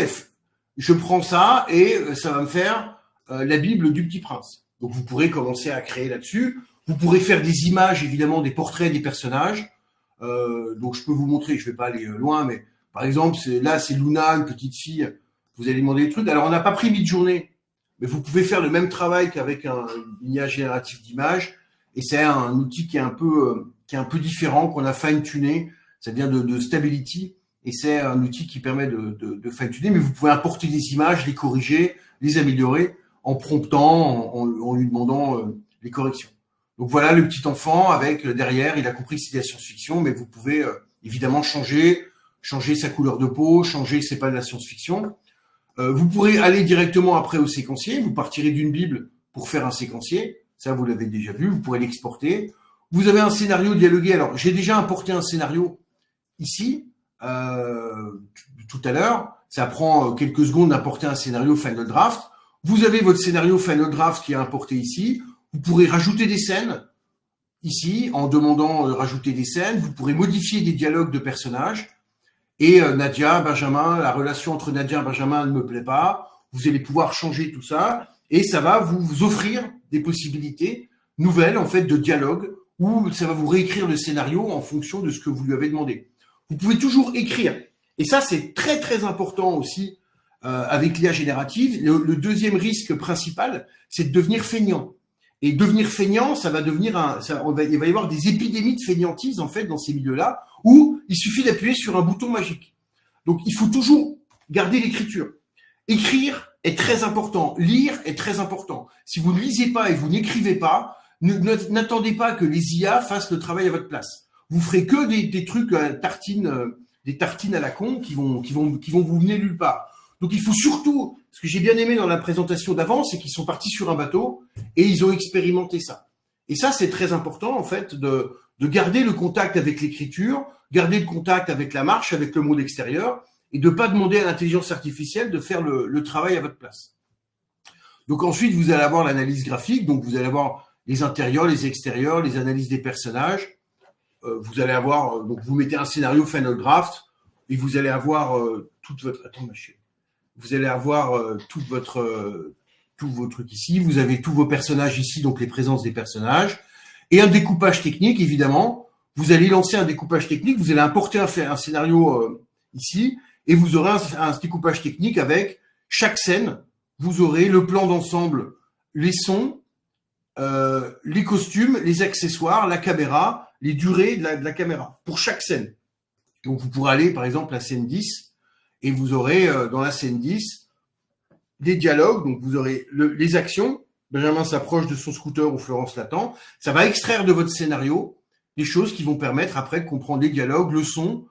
je prends ça et ça va me faire la Bible du Petit Prince. Donc vous pourrez commencer à créer là-dessus. Vous pourrez faire des images, évidemment, des portraits des personnages. Donc je peux vous montrer, je ne vais pas aller loin, mais par exemple, là c'est Luna, une petite fille. Vous allez demander des trucs. Alors on n'a pas pris Midjourney. Mais vous pouvez faire le même travail qu'avec une IA générative d'images. Et c'est un outil qui est un peu différent, qu'on a fine-tuné. Ça vient de Stability. Et c'est un outil qui permet de fine-tuner. Mais vous pouvez importer des images, les corriger, les améliorer en promptant, en lui demandant les corrections. Donc voilà le petit enfant avec derrière, il a compris que c'était la science-fiction, mais vous pouvez évidemment changer sa couleur de peau, changer c'est pas de la science-fiction. Vous pourrez aller directement après au séquencier. Vous partirez d'une Bible pour faire un séquencier. Ça, vous l'avez déjà vu. Vous pourrez l'exporter. Vous avez un scénario dialogué. Alors, j'ai déjà importé un scénario ici tout à l'heure. Ça prend quelques secondes d'importer un scénario Final Draft. Vous avez votre scénario Final Draft qui est importé ici. Vous pourrez rajouter des scènes ici en demandant de rajouter des scènes. Vous pourrez modifier des dialogues de personnages. Et Nadia, Benjamin, la relation entre Nadia et Benjamin ne me plaît pas. Vous allez pouvoir changer tout ça et ça va vous offrir des possibilités nouvelles en fait de dialogue où ça va vous réécrire le scénario en fonction de ce que vous lui avez demandé. Vous pouvez toujours écrire et ça c'est très très important aussi avec l'IA générative. Le deuxième risque principal, c'est de devenir feignant. Et devenir feignant, ça va devenir il va y avoir des épidémies de feignantise en fait dans ces milieux-là où il suffit d'appuyer sur un bouton magique. Donc il faut toujours garder l'écriture. Écrire est très important, lire est très important. Si vous ne lisez pas et vous n'écrivez pas, n'attendez pas que les IA fassent le travail à votre place. Vous ferez que des trucs des tartines à la con qui vont vous mener nulle part. Donc il faut surtout, ce que j'ai bien aimé dans la présentation d'avant, c'est qu'ils sont partis sur un bateau et ils ont expérimenté ça. Et ça, c'est très important en fait de garder le contact avec l'écriture, garder le contact avec la marche, avec le monde extérieur, et de pas demander à l'intelligence artificielle de faire le travail à votre place. Donc ensuite, vous allez avoir l'analyse graphique, donc vous allez avoir les intérieurs, les extérieurs, les analyses des personnages. Vous allez avoir, donc vous mettez un scénario Final Draft et vous allez avoir toute votre. Attends, ma chérie. Vous allez avoir tous vos trucs ici. Vous avez tous vos personnages ici, donc les présences des personnages et un découpage technique, évidemment. Vous allez lancer un découpage technique. Vous allez importer un scénario ici et vous aurez un découpage technique avec chaque scène. Vous aurez le plan d'ensemble, les sons, les costumes, les accessoires, la caméra, les durées de la caméra pour chaque scène. Donc, vous pourrez aller, par exemple, à scène 10 et vous aurez dans la scène 10 des dialogues. Donc, vous aurez les actions. Benjamin s'approche de son scooter où Florence l'attend. Ça va extraire de votre scénario des choses qui vont permettre après de comprendre les dialogues, le son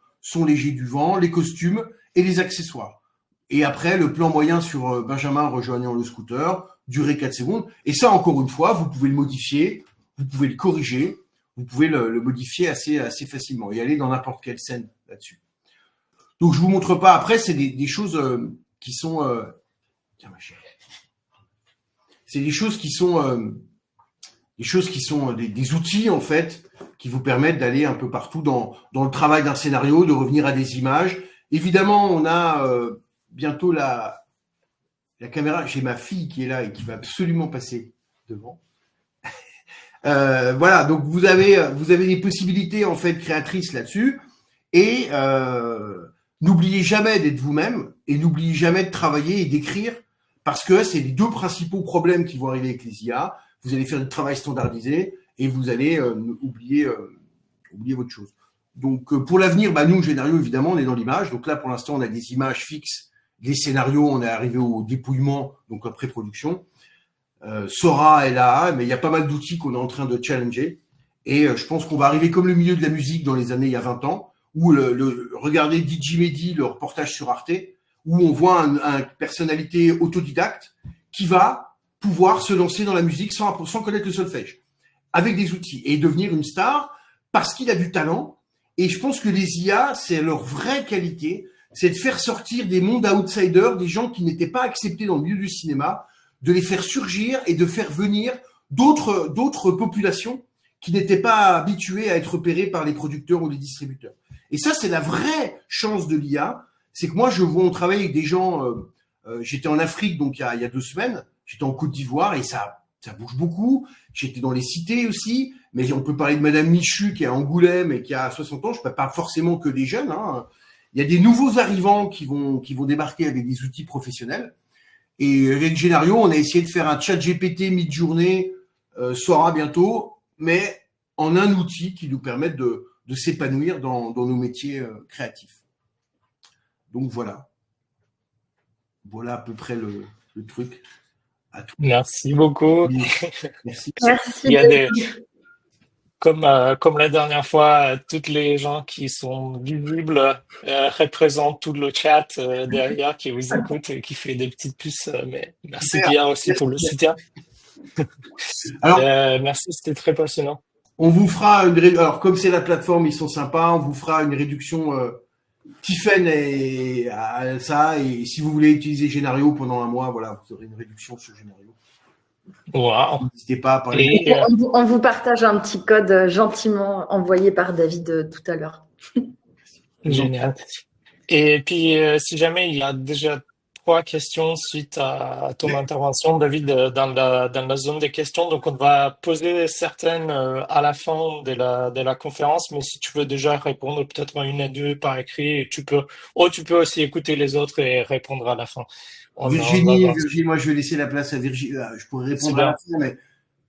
léger du vent, les costumes et les accessoires. Et après, le plan moyen sur Benjamin rejoignant le scooter, durée 4 secondes. Et ça, encore une fois, vous pouvez le modifier, vous pouvez le corriger, vous pouvez le modifier assez facilement et aller dans n'importe quelle scène là-dessus. Donc, je vous montre pas. Après, c'est des choses qui sont... Tiens, ma chérie. C'est des choses qui sont... des outils, en fait, qui vous permettent d'aller un peu partout dans le travail d'un scénario, de revenir à des images. Évidemment, on a bientôt la caméra. J'ai ma fille qui est là et qui va absolument passer devant. Voilà, donc vous avez des possibilités en fait créatrices là-dessus. Et n'oubliez jamais d'être vous-même et n'oubliez jamais de travailler et d'écrire parce que c'est les deux principaux problèmes qui vont arriver avec les IA. Vous allez faire du travail standardisé et vous allez oublier votre chose. Donc, pour l'avenir, nous, Génario, évidemment, on est dans l'image. Donc là, pour l'instant, on a des images fixes, des scénarios. On est arrivé au dépouillement, donc la pré-production. Sora est là, mais il y a pas mal d'outils qu'on est en train de challenger. Et je pense qu'on va arriver comme le milieu de la musique dans les années il y a 20 ans, où regardez DJ Mehdi, le reportage sur Arte, où on voit une personnalité autodidacte qui va pouvoir se lancer dans la musique sans connaître le solfège, avec des outils, et devenir une star parce qu'il a du talent. Et je pense que les IA, c'est leur vraie qualité, c'est de faire sortir des mondes outsiders, des gens qui n'étaient pas acceptés dans le milieu du cinéma, de les faire surgir et de faire venir d'autres populations qui n'étaient pas habituées à être repérées par les producteurs ou les distributeurs. Et ça, c'est la vraie chance de l'IA. C'est que moi, on travaille avec des gens, j'étais en Afrique, donc il y a 2 semaines, j'étais en Côte d'Ivoire et ça bouge beaucoup. J'étais dans les cités aussi, mais on peut parler de Madame Michu qui est à Angoulême et qui a 60 ans. Je ne parle pas forcément que des jeunes. Hein. Il y a des nouveaux arrivants qui vont débarquer avec des outils professionnels. Et avec Génario, on a essayé de faire un chat GPT mid-journée, Sora bientôt, mais en un outil qui nous permette de s'épanouir dans nos métiers créatifs. Donc voilà à peu près le truc. À tout. Merci beaucoup. Merci. Merci. Il y a comme la dernière fois, toutes les gens qui sont visibles représentent tout le chat derrière qui vous écoute et qui fait des petites puces. Mais merci Pierre aussi pour le soutien. Alors, merci, c'était très passionnant. On vous fera alors comme c'est la plateforme, ils sont sympas, on vous fera une réduction Tiffen et à ça, et si vous voulez utiliser Génario pendant un mois, voilà, vous aurez une réduction sur Génario. Wow. N'hésitez pas à parler. On vous partage un petit code gentiment envoyé par David tout à l'heure. Génial. Et puis, si jamais il y a déjà 3 questions suite à ton intervention, David, dans la zone des questions, donc on va poser certaines à la fin de la conférence, mais si tu veux déjà répondre peut-être à une à deux par écrit, tu peux aussi écouter les autres et répondre à la fin. Virginie, moi je vais laisser la place à Virginie. Je pourrais répondre à la fin, mais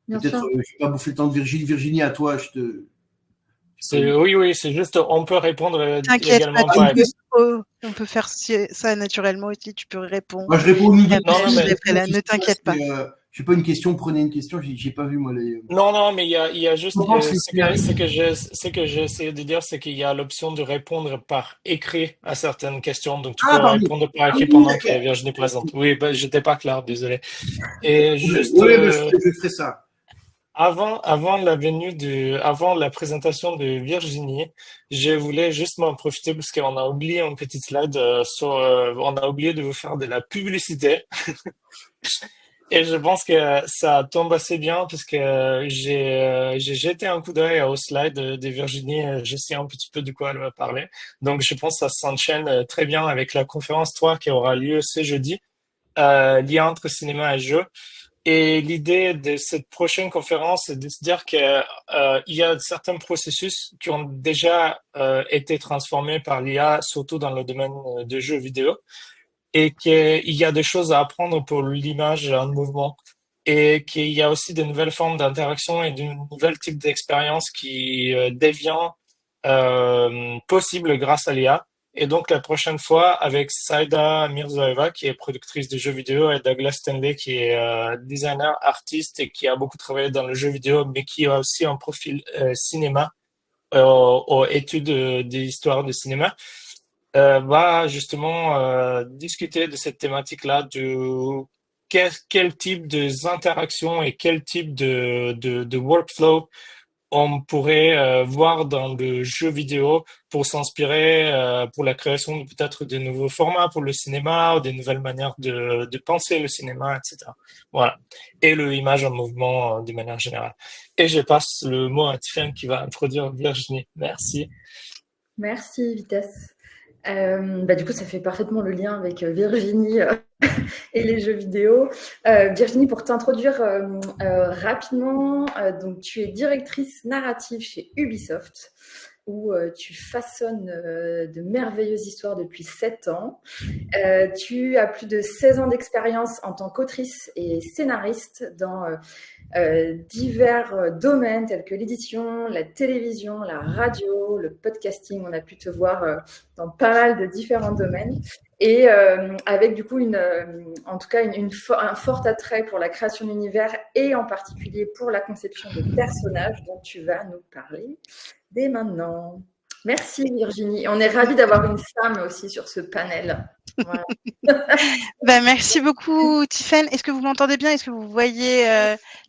peut-être je vais pas bouffer le temps de Virginie. Virginie, à toi, Oui, c'est juste, on peut répondre également pas. On peut faire ça naturellement aussi, tu peux répondre. Moi, je réponds nous deux. Ne t'inquiète pas. Je sais pas une question, prenez une question, j'ai pas vu moi les. Non, mais il y a juste ce que j'ai essayé de dire, c'est qu'il y a l'option de répondre par écrit à certaines questions, donc tu peux répondre par écrit pendant que Virginie présente. Oui, j'étais pas clair, désolé. Et juste. Je ferai ça. Avant la présentation de Virginie, je voulais juste m'en profiter parce qu'on a oublié une petite slide on a oublié de vous faire de la publicité. Et je pense que ça tombe assez bien parce que j'ai jeté un coup d'œil aux slides de Virginie. Je sais un petit peu de quoi elle va parler. Donc, je pense que ça s'enchaîne très bien avec la conférence 3 qui aura lieu ce jeudi, lien entre cinéma et jeu. Et l'idée de cette prochaine conférence, c'est de se dire qu'il y a certains processus qui ont déjà été transformés par l'IA, surtout dans le domaine de jeux vidéo, et qu'il y a des choses à apprendre pour l'image en mouvement, et qu'il y a aussi de nouvelles formes d'interaction et de nouvelles types d'expériences qui deviennent possibles grâce à l'IA. Et donc, la prochaine fois, avec Saïda Mirzaeva, qui est productrice de jeux vidéo, et Douglas Stanley, qui est designer, artiste et qui a beaucoup travaillé dans le jeu vidéo, mais qui a aussi un profil cinéma, aux études d'histoire du cinéma, va justement discuter de cette thématique-là, de quel type d'interactions et quel type de workflow on pourrait voir dans le jeu vidéo pour s'inspirer pour la création de peut-être de nouveaux formats pour le cinéma ou des nouvelles manières de penser le cinéma, etc. Voilà. Et le image en mouvement de manière générale. Et je passe le mot à Tiffen qui va introduire Virginie. Merci. Merci, Vitesse. Du coup, ça fait parfaitement le lien avec Virginie et les jeux vidéo. Virginie, pour t'introduire rapidement, donc tu es directrice narrative chez Ubisoft, où tu façonnes de merveilleuses histoires depuis 7 ans. Tu as plus de 16 ans d'expérience en tant qu'autrice et scénariste dans divers domaines tels que l'édition, la télévision, la radio, le podcasting. On a pu te voir dans pas mal de différents domaines. Et avec du coup un fort attrait pour la création d'univers et en particulier pour la conception de personnages dont tu vas nous parler dès maintenant. Merci Virginie. On est ravis d'avoir une femme aussi sur ce panel. Voilà. Merci beaucoup Tiffen. Est-ce que vous m'entendez bien? Est-ce que vous voyez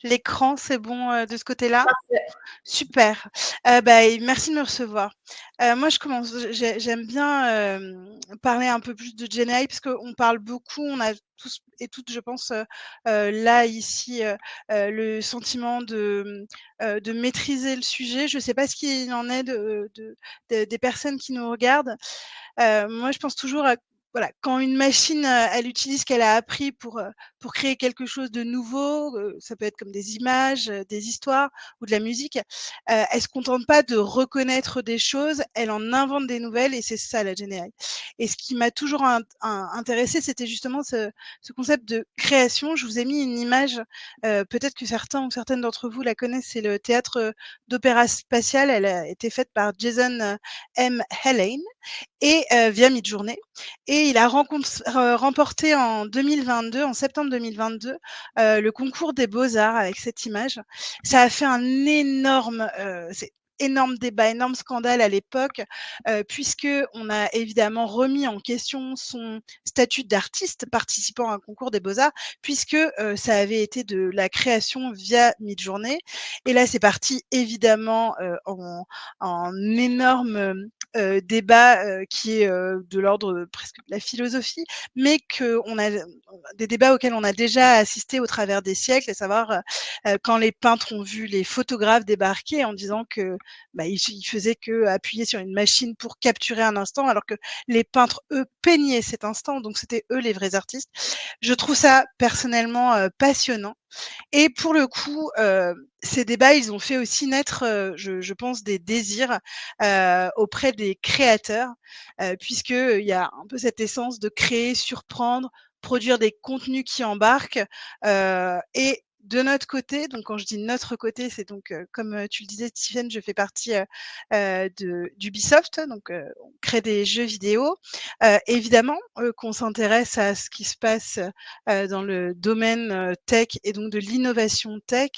l'écran? C'est bon de ce côté-là? Parfait. Super. Merci de me recevoir. Moi, je commence. J'aime bien parler un peu plus de GenAI parce qu'on parle beaucoup. On a tous et toutes, je pense, là ici, le sentiment de maîtriser le sujet. Je ne sais pas ce qu'il en est des personnes qui nous regardent. Moi, je pense toujours à voilà, quand une machine, elle utilise ce qu'elle a appris pour pour créer quelque chose de nouveau, ça peut être comme des images, des histoires ou de la musique. Elle se contente pas de reconnaître des choses, elle en invente des nouvelles et c'est ça la Gen AI. Et ce qui m'a toujours intéressée, c'était justement ce concept de création. Je vous ai mis une image, peut-être que certains ou certaines d'entre vous la connaissent, c'est le théâtre d'opéra spatial. Elle a été faite par Jason M. Hellane et via Midjourney. Et il a remporté en 2022, en septembre 2022, le concours des Beaux-Arts avec cette image. Ça a fait un énorme débat, énorme scandale à l'époque, puisque on a évidemment remis en question son statut d'artiste participant à un concours des Beaux-Arts, puisque ça avait été de la création via Midjourney. Et là, c'est parti évidemment en énorme débat qui est de l'ordre presque de la philosophie, mais qu'on a des débats auxquels on a déjà assisté au travers des siècles, à savoir quand les peintres ont vu les photographes débarquer en disant que ils faisaient que appuyer sur une machine pour capturer un instant, alors que les peintres, eux, peignaient cet instant, donc c'était eux les vrais artistes. Je trouve ça personnellement passionnant. Et pour le coup, ces débats, ils ont fait aussi naître, je pense, des désirs auprès des créateurs, puisqu'il y a un peu cette essence de créer, surprendre, produire des contenus qui embarquent. Et de notre côté, donc quand je dis notre côté, c'est donc, comme tu le disais, Stephen, je fais partie d'Ubisoft, donc on crée des jeux vidéo. Évidemment qu'on s'intéresse à ce qui se passe dans le domaine tech et donc de l'innovation tech.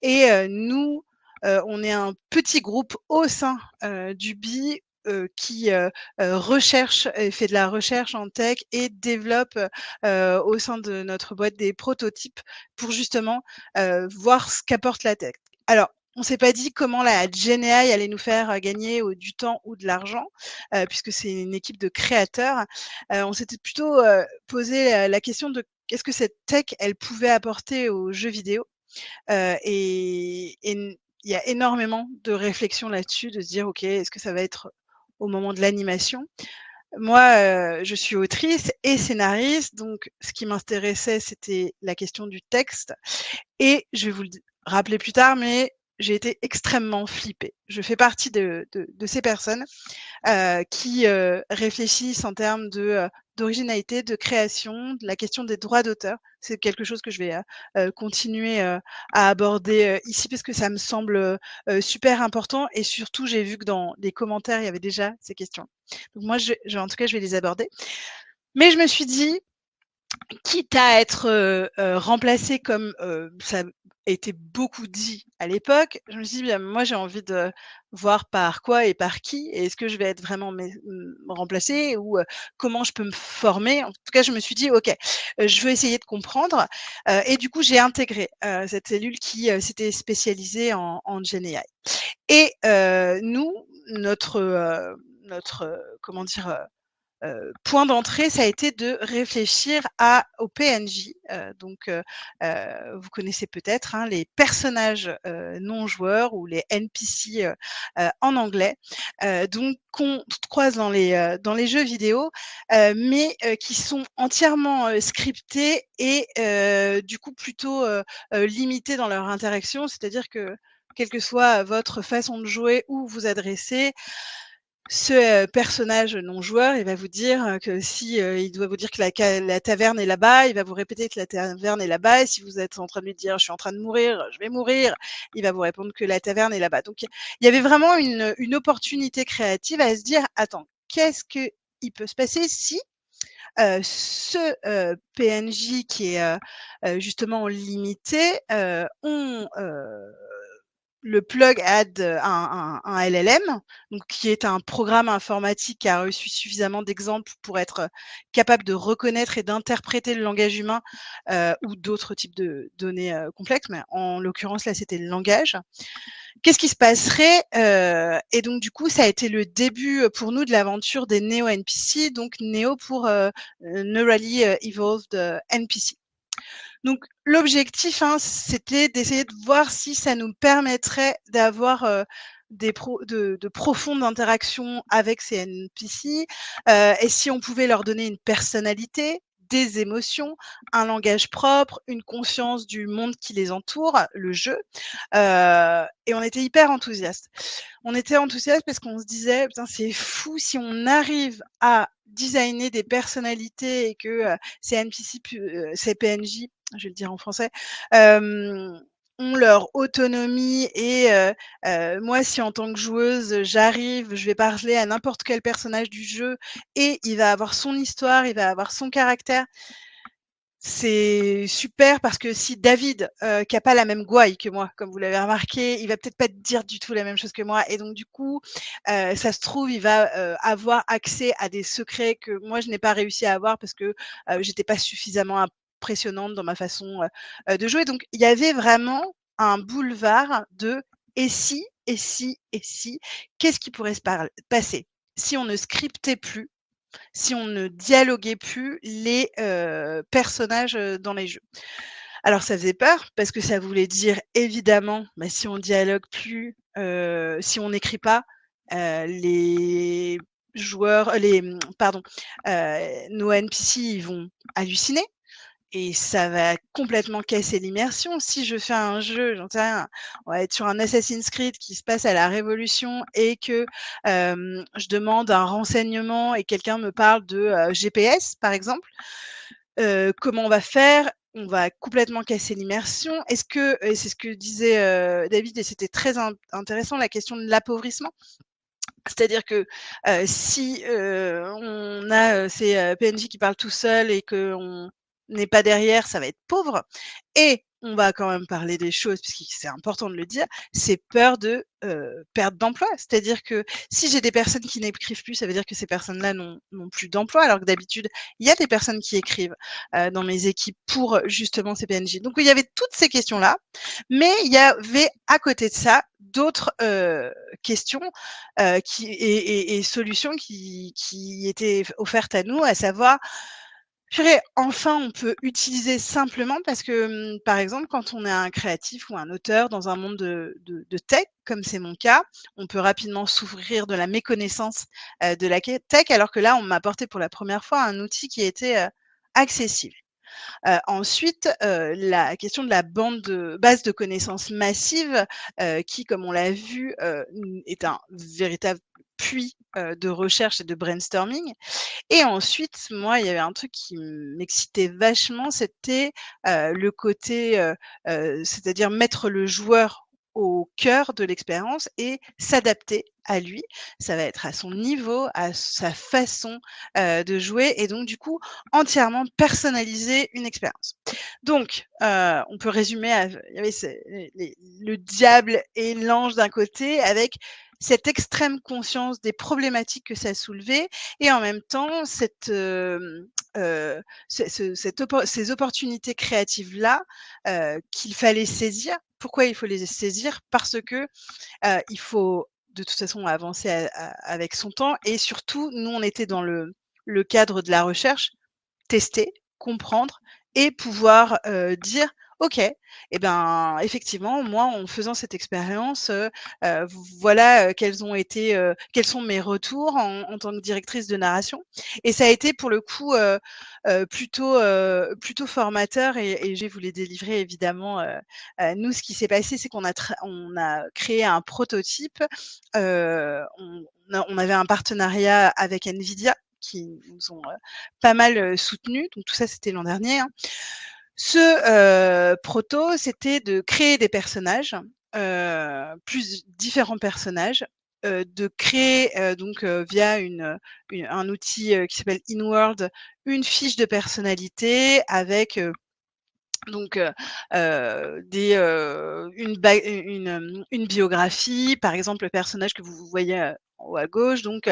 Et nous, on est un petit groupe au sein d'Ubi qui recherche et fait de la recherche en tech et développe au sein de notre boîte des prototypes pour justement voir ce qu'apporte la tech. Alors, on s'est pas dit comment la Gen AI allait nous faire gagner du temps ou de l'argent, puisque c'est une équipe de créateurs. On s'était plutôt posé la question de qu'est-ce que cette tech, elle pouvait apporter aux jeux vidéo. Et il y a énormément de réflexions là-dessus, de se dire, OK, est-ce que ça va être au moment de l'animation? Moi, je suis autrice et scénariste, donc ce qui m'intéressait, c'était la question du texte. Et je vais vous le rappeler plus tard, mais j'ai été extrêmement flippée. Je fais partie de ces personnes qui réfléchissent en termes d'originalité, de création, de la question des droits d'auteur. C'est quelque chose que je vais continuer à aborder ici parce que ça me semble super important et surtout j'ai vu que dans les commentaires il y avait déjà ces questions. Donc moi en tout cas je vais les aborder. Mais je me suis dit quitte à être remplacée comme ça a été beaucoup dit à l'époque, je me suis dit: «Bien, moi, j'ai envie de voir par quoi et par qui et est-ce que je vais être vraiment remplacée ou comment je peux me former?» En tout cas, je me suis dit: «OK, je veux essayer de comprendre», et du coup, j'ai intégré cette cellule qui s'était spécialisée en Gen AI. Et nous, notre comment dire? Point d'entrée, ça a été de réfléchir aux PNJ, vous connaissez peut-être, hein, les personnages, non joueurs ou les NPC, en anglais, donc qu'on croise dans les jeux vidéo, mais qui sont entièrement, scriptés et du coup plutôt, limités dans leur interaction. C'est-à-dire que, quelle que soit votre façon de jouer ou vous adresser, ce personnage non joueur, il va vous dire que si il doit vous dire que la taverne est là-bas, il va vous répéter que la taverne est là-bas. Et si vous êtes en train de lui dire: «Je suis en train de mourir, je vais mourir», il va vous répondre que la taverne est là-bas. Donc il y avait vraiment une opportunité créative à se dire: «Attends, qu'est-ce qu'il peut se passer si ce PNJ qui est justement limité, on le plug add un LLM, donc qui est un programme informatique qui a reçu suffisamment d'exemples pour être capable de reconnaître et d'interpréter le langage humain ou d'autres types de données complexes, mais en l'occurrence là c'était le langage. Qu'est-ce qui se passerait et donc du coup ça a été le début pour nous de l'aventure des Neo NPC, donc Neo pour Neurally Evolved NPC. Donc l'objectif, hein, c'était d'essayer de voir si ça nous permettrait d'avoir de profondes interactions avec ces NPC, et si on pouvait leur donner une personnalité, des émotions, un langage propre, une conscience du monde qui les entoure, le jeu. Et on était hyper enthousiastes. On était enthousiastes parce qu'on se disait: «Putain, c'est fou si on arrive à designer des personnalités et que, ces NPC ces PNJ, je vais le dire en français, ont leur autonomie et moi, si en tant que joueuse, j'arrive, je vais parler à n'importe quel personnage du jeu et il va avoir son histoire, il va avoir son caractère». C'est super parce que si David, qui a pas la même gouaille que moi, comme vous l'avez remarqué, il va peut-être pas dire du tout la même chose que moi et donc du coup, ça se trouve, il va, avoir accès à des secrets que moi je n'ai pas réussi à avoir parce que, j'étais pas suffisamment impressionnante dans ma façon, de jouer. Donc il y avait vraiment un boulevard de: «Et si? Et si? Et si?» Qu'est-ce qui pourrait se passer si on ne scriptait plus, si on ne dialoguait plus les, personnages, dans les jeux. Alors ça faisait peur parce que ça voulait dire évidemment, bah, si on dialogue plus, si on n'écrit pas, les joueurs, pardon, nos NPC, ils vont halluciner et ça va complètement casser l'immersion. Si je fais un jeu, j'en sais rien, on va être sur un Assassin's Creed qui se passe à la Révolution et que, je demande un renseignement et quelqu'un me parle de, GPS, par exemple, comment on va faire? On va complètement casser l'immersion. Est-ce que et c'est ce que disait, David et c'était très intéressant, la question de l'appauvrissement. C'est-à-dire que, si, on a, ces, PNJ qui parlent tout seuls et qu'on n'est pas derrière, ça va être pauvre et on va quand même parler des choses puisque c'est important de le dire, c'est peur de, perte d'emploi. C'est-à-dire que si j'ai des personnes qui n'écrivent plus, ça veut dire que ces personnes-là n'ont plus d'emploi alors que d'habitude, il y a des personnes qui écrivent, dans mes équipes pour justement ces PNJ. Donc il y avait toutes ces questions-là, mais il y avait à côté de ça d'autres, questions et solutions qui étaient offertes à nous, à savoir, purée, enfin on peut utiliser simplement parce que, par exemple, quand on est un créatif ou un auteur dans un monde de tech, comme c'est mon cas, on peut rapidement souffrir de la méconnaissance, de la tech, alors que là, on m'a apporté pour la première fois un outil qui était, accessible. Ensuite, la question de la base de connaissances massive, qui, comme on l'a vu, est un véritable puits, de recherche et de brainstorming. Et ensuite, moi, il y avait un truc qui m'excitait vachement, c'était, le côté, c'est-à-dire mettre le joueur au cœur de l'expérience et s'adapter à lui. Ça va être à son niveau, à sa façon, de jouer et donc du coup, entièrement personnaliser une expérience. Donc, on peut résumer il y avait le diable et l'ange d'un côté avec cette extrême conscience des problématiques que ça soulevait et en même temps ces opportunités créatives-là, qu'il fallait saisir. Pourquoi il faut les saisir? Parce que, il faut de toute façon avancer avec son temps et surtout, nous, on était dans le cadre de la recherche, tester, comprendre et pouvoir, dire: «OK, et ben, effectivement, moi, en faisant cette expérience, voilà, quels sont mes retours en tant que directrice de narration» et ça a été pour le coup, plutôt formateur et je vais vous les délivrer évidemment. Nous, ce qui s'est passé, c'est on a créé un prototype, on avait un partenariat avec NVIDIA qui nous ont, pas mal, soutenus, donc tout ça, c'était l'an dernier, hein. Ce, proto, c'était de créer des personnages, différents personnages, de créer, donc via un outil, qui s'appelle InWorld, une fiche de personnalité avec, donc une biographie. Par exemple, le personnage que vous voyez, en haut à gauche, donc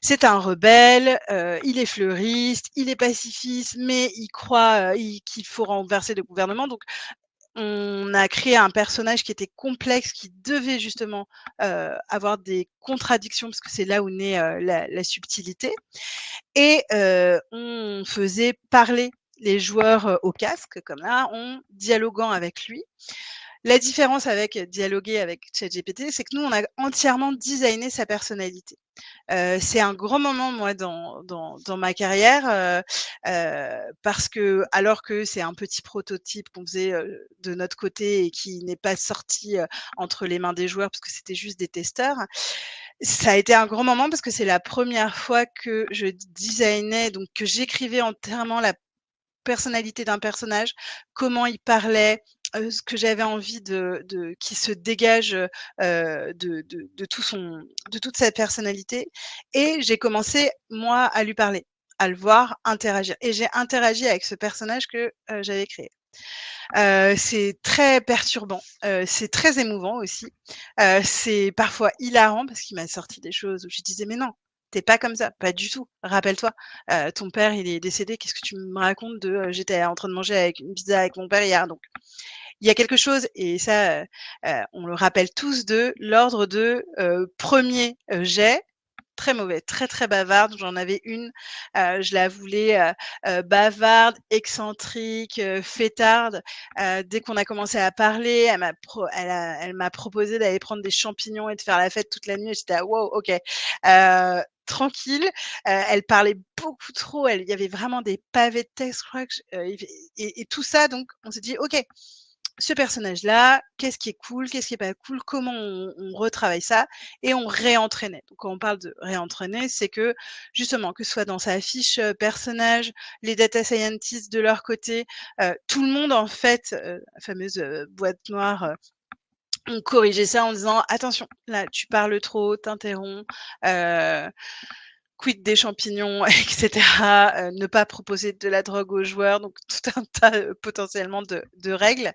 c'est un rebelle, il est fleuriste, il est pacifiste, mais il croit, qu'il faut renverser le gouvernement. Donc on a créé un personnage qui était complexe, qui devait justement, avoir des contradictions parce que c'est là où naît, la subtilité et on faisait parler les joueurs, au casque comme là, en dialoguant avec lui La différence avec dialoguer avec ChatGPT, c'est que nous, on a entièrement designé sa personnalité. C'est un grand moment, moi, dans ma carrière, parce que alors que c'est un petit prototype qu'on faisait, de notre côté et qui n'est pas sorti, entre les mains des joueurs parce que c'était juste des testeurs. Ça a été un grand moment parce que c'est la première fois que je designais, donc que j'écrivais entièrement la personnalité d'un personnage, comment il parlait, ce que j'avais envie de qui se dégage, de tout son de toute sa personnalité et j'ai commencé, moi, à lui parler, à le voir interagir et j'ai interagi avec ce personnage que, j'avais créé. C'est très perturbant, c'est très émouvant aussi, c'est parfois hilarant parce qu'il m'a sorti des choses où je disais: «Mais non, tu pas comme ça, pas du tout. Rappelle-toi, ton père il est décédé, qu'est-ce que tu me racontes de, j'étais en train de manger avec une pizza avec mon père hier», donc il y a quelque chose et ça, on le rappelle tous de l'ordre de, 1er jet, très mauvais, très, très bavarde. J'en avais une, je la voulais, bavarde, excentrique, fêtarde. Dès qu'on a commencé à parler, elle m'a proposé d'aller prendre des champignons et de faire la fête toute la nuit et j'étais là: «Wow, OK». Tranquille, elle parlait beaucoup trop, il y avait vraiment des pavés de texte, je crois que et tout ça donc on s'est dit: «OK, ce personnage-là, qu'est-ce qui est cool, qu'est-ce qui est pas cool, comment on retravaille ça et on réentraînait. Donc quand on parle de réentraîner, c'est que justement, que ce soit dans sa fiche personnage, les data scientists de leur côté, tout le monde en fait, la fameuse boîte noire, ont corrigé ça en disant attention, là tu parles trop, t'interromps, quid des champignons, etc. Ne pas proposer de la drogue aux joueurs, donc tout un tas, potentiellement de règles.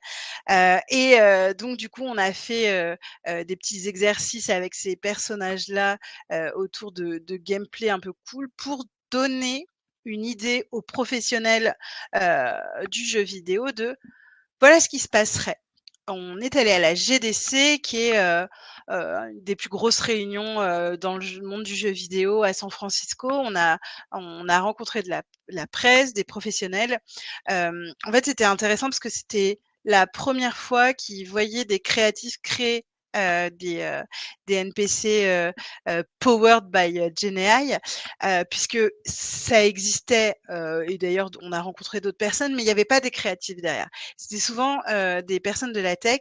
Donc du coup, on a fait, des petits exercices avec ces personnages-là, autour de gameplay un peu cool pour donner une idée aux professionnels, du jeu vidéo de voilà ce qui se passerait. On est allé à la GDC qui est, une des plus grosses réunions, dans le monde du jeu vidéo à San Francisco. On a rencontré de la presse, des professionnels. En fait, c'était intéressant parce que c'était la première fois qu'ils voyaient des créatifs créer, des NPC, powered by, GenAI, puisque ça existait, et d'ailleurs on a rencontré d'autres personnes, mais il y avait pas des créatifs derrière. C'était souvent, des personnes de la tech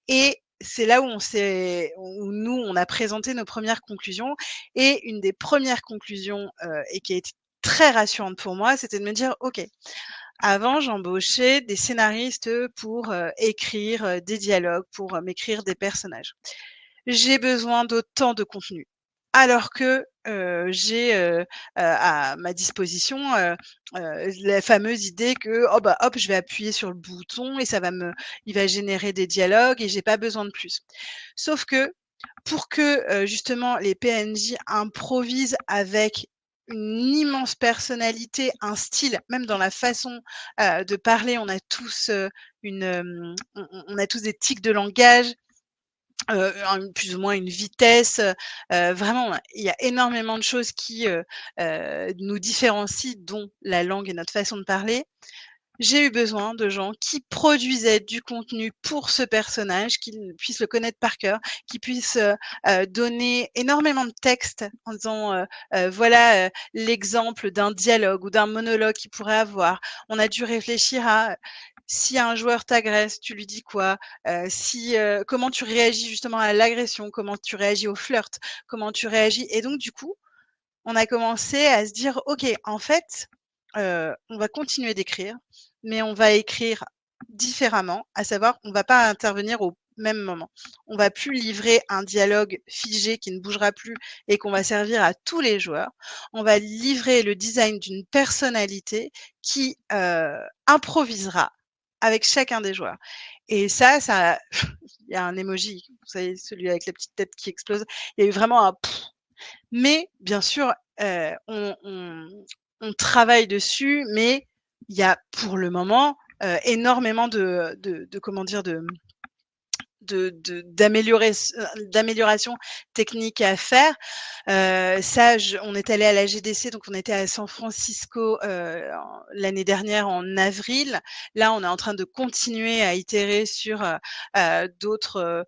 et c'est là où nous, on a présenté nos premières conclusions et une des premières conclusions, et qui a été très rassurante pour moi, c'était de me dire: «OK, avant j'embauchais des scénaristes, pour, écrire, des dialogues, pour, m'écrire des personnages. J'ai besoin d'autant de contenu. Alors que, j'ai, à ma disposition, la fameuse idée que: «Oh bah, hop, je vais appuyer sur le bouton et il va générer des dialogues et j'ai pas besoin de plus». Sauf que pour que, justement les PNJ improvisent avec une immense personnalité, un style, même dans la façon, de parler, on a tous, on a tous des tics de langage, plus ou moins une vitesse, vraiment, il y a énormément de choses qui, nous différencient, dont la langue et notre façon de parler. J'ai eu besoin de gens qui produisaient du contenu pour ce personnage, qu'ils puissent le connaître par cœur, qui puissent, donner énormément de texte en disant, voilà, l'exemple d'un dialogue ou d'un monologue qu'il pourrait avoir. On a dû réfléchir à, si un joueur t'agresse, tu lui dis quoi? Comment tu réagis justement à l'agression? Comment tu réagis au flirt? Comment tu réagis? Et donc du coup, on a commencé à se dire: «OK, en fait, on va continuer d'écrire, mais on va écrire différemment», à savoir, on va pas intervenir au même moment. On va plus livrer un dialogue figé qui ne bougera plus et qu'on va servir à tous les joueurs. On va livrer le design d'une personnalité qui, improvisera avec chacun des joueurs et ça il y a un emoji, vous savez, celui avec la petite tête qui explose. Il y a eu vraiment un mais bien sûr, on travaille dessus, mais il y a pour le moment, énormément de comment dire? d'amélioration technique à faire. Ça, on est allé à la GDC, donc on était à San Francisco l'année dernière en avril. Là, on est en train de continuer à itérer sur d'autres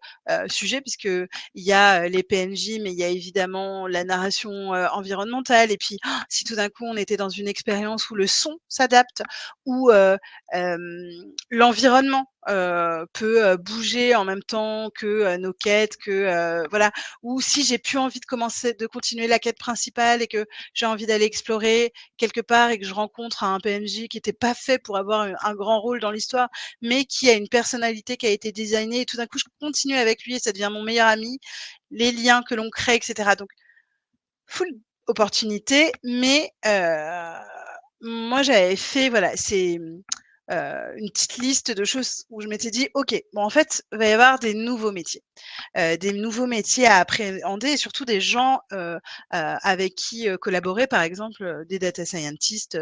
sujets, puisque il y a les PNJ, mais il y a évidemment la narration environnementale. Et puis, si tout d'un coup on était dans une expérience où le son s'adapte, où l'environnement peut bouger en même temps que nos quêtes, que voilà. Ou si j'ai plus envie de continuer la quête principale et que j'ai envie d'aller explorer quelque part et que je rencontre un PNJ qui était pas fait pour avoir un grand rôle dans l'histoire, mais qui a une personnalité qui a été designée, et tout d'un coup je continue avec lui et ça devient mon meilleur ami, les liens que l'on crée, etc. Donc full opportunité, mais moi j'avais fait, voilà, c'est une petite liste de choses où je m'étais dit, ok, bon en fait, il va y avoir des nouveaux métiers à appréhender, et surtout des gens avec qui collaborer, par exemple des data scientists,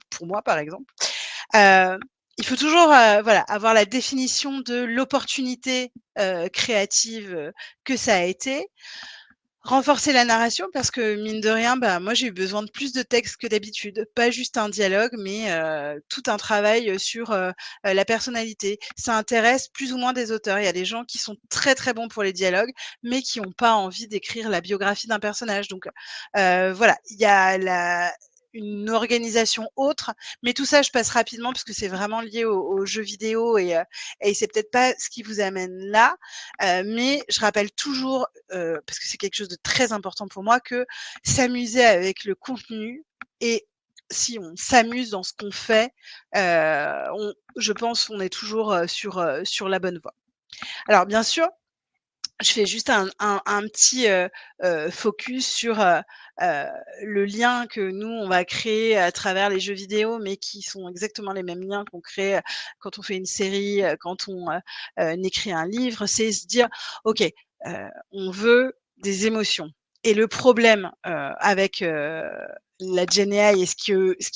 pour moi par exemple. Il faut toujours voilà, avoir la définition de l'opportunité créative que ça a été. Renforcer la narration, parce que mine de rien, bah, moi j'ai eu besoin de plus de texte que d'habitude. Pas juste un dialogue, mais tout un travail sur la personnalité. Ça intéresse plus ou moins des auteurs. Il y a des gens qui sont très très bons pour les dialogues, mais qui n'ont pas envie d'écrire la biographie d'un personnage. Donc voilà, il y a une organisation autre, mais tout ça je passe rapidement parce que c'est vraiment lié aux jeux vidéo, et c'est peut-être pas ce qui vous amène là, mais je rappelle toujours, parce que c'est quelque chose de très important pour moi, que s'amuser avec le contenu, et si on s'amuse dans ce qu'on fait, je pense qu'on est toujours sur la bonne voie. Alors bien sûr, je fais juste un petit focus sur le lien que nous, on va créer à travers les jeux vidéo, mais qui sont exactement les mêmes liens qu'on crée quand on fait une série, quand on écrit un livre. C'est se dire, OK, on veut des émotions. Et le problème avec la Gen AI, et ce qui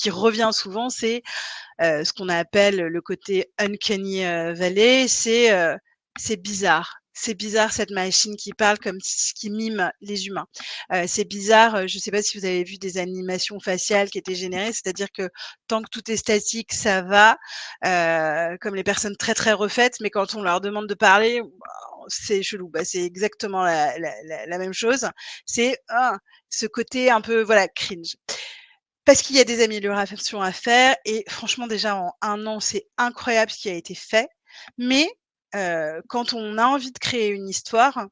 revient souvent, c'est ce qu'on appelle le côté uncanny valley, c'est bizarre. C'est bizarre, cette machine qui parle comme qui mime les humains. C'est bizarre, je ne sais pas si vous avez vu des animations faciales qui étaient générées, c'est-à-dire que tant que tout est statique, ça va, comme les personnes très très refaites, mais quand on leur demande de parler, c'est chelou. Bah, c'est exactement la même chose. C'est ce côté un peu, voilà, cringe. Parce qu'il y a des améliorations à faire, et franchement déjà en 1 an, c'est incroyable ce qui a été fait. Mais quand on a envie de créer une histoire,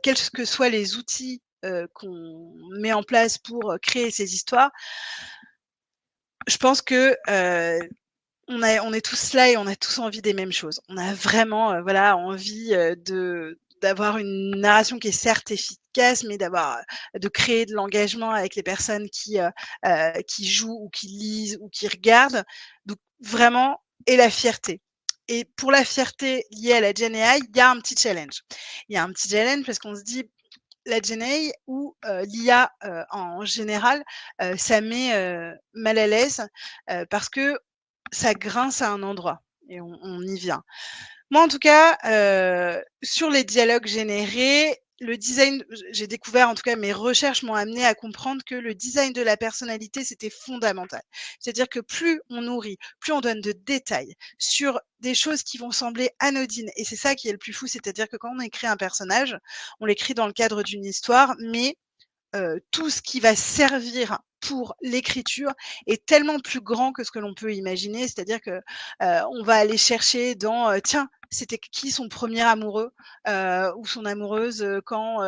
quels que soient les outils qu'on met en place pour créer ces histoires, je pense que on est tous là et on a tous envie des mêmes choses. On a vraiment voilà, envie d'avoir une narration qui est certes efficace, mais de créer de l'engagement avec les personnes qui jouent ou qui lisent ou qui regardent. Donc vraiment, et la fierté. Et pour la fierté liée à la Gen AI, il y a un petit challenge. Il y a un petit challenge parce qu'on se dit, la Gen AI ou l'IA en général, ça met mal à l'aise parce que ça grince à un endroit, et on y vient. Moi, en tout cas, sur les dialogues générés, le design, j'ai découvert, en tout cas, mes recherches m'ont amené à comprendre que le design de la personnalité, c'était fondamental. C'est-à-dire que plus on nourrit, plus on donne de détails sur des choses qui vont sembler anodines, et c'est ça qui est le plus fou, c'est-à-dire que quand on écrit un personnage, on l'écrit dans le cadre d'une histoire, mais tout ce qui va servir pour l'écriture est tellement plus grand que ce que l'on peut imaginer. C'est-à-dire que on va aller chercher dans tiens, c'était qui son premier amoureux ou son amoureuse quand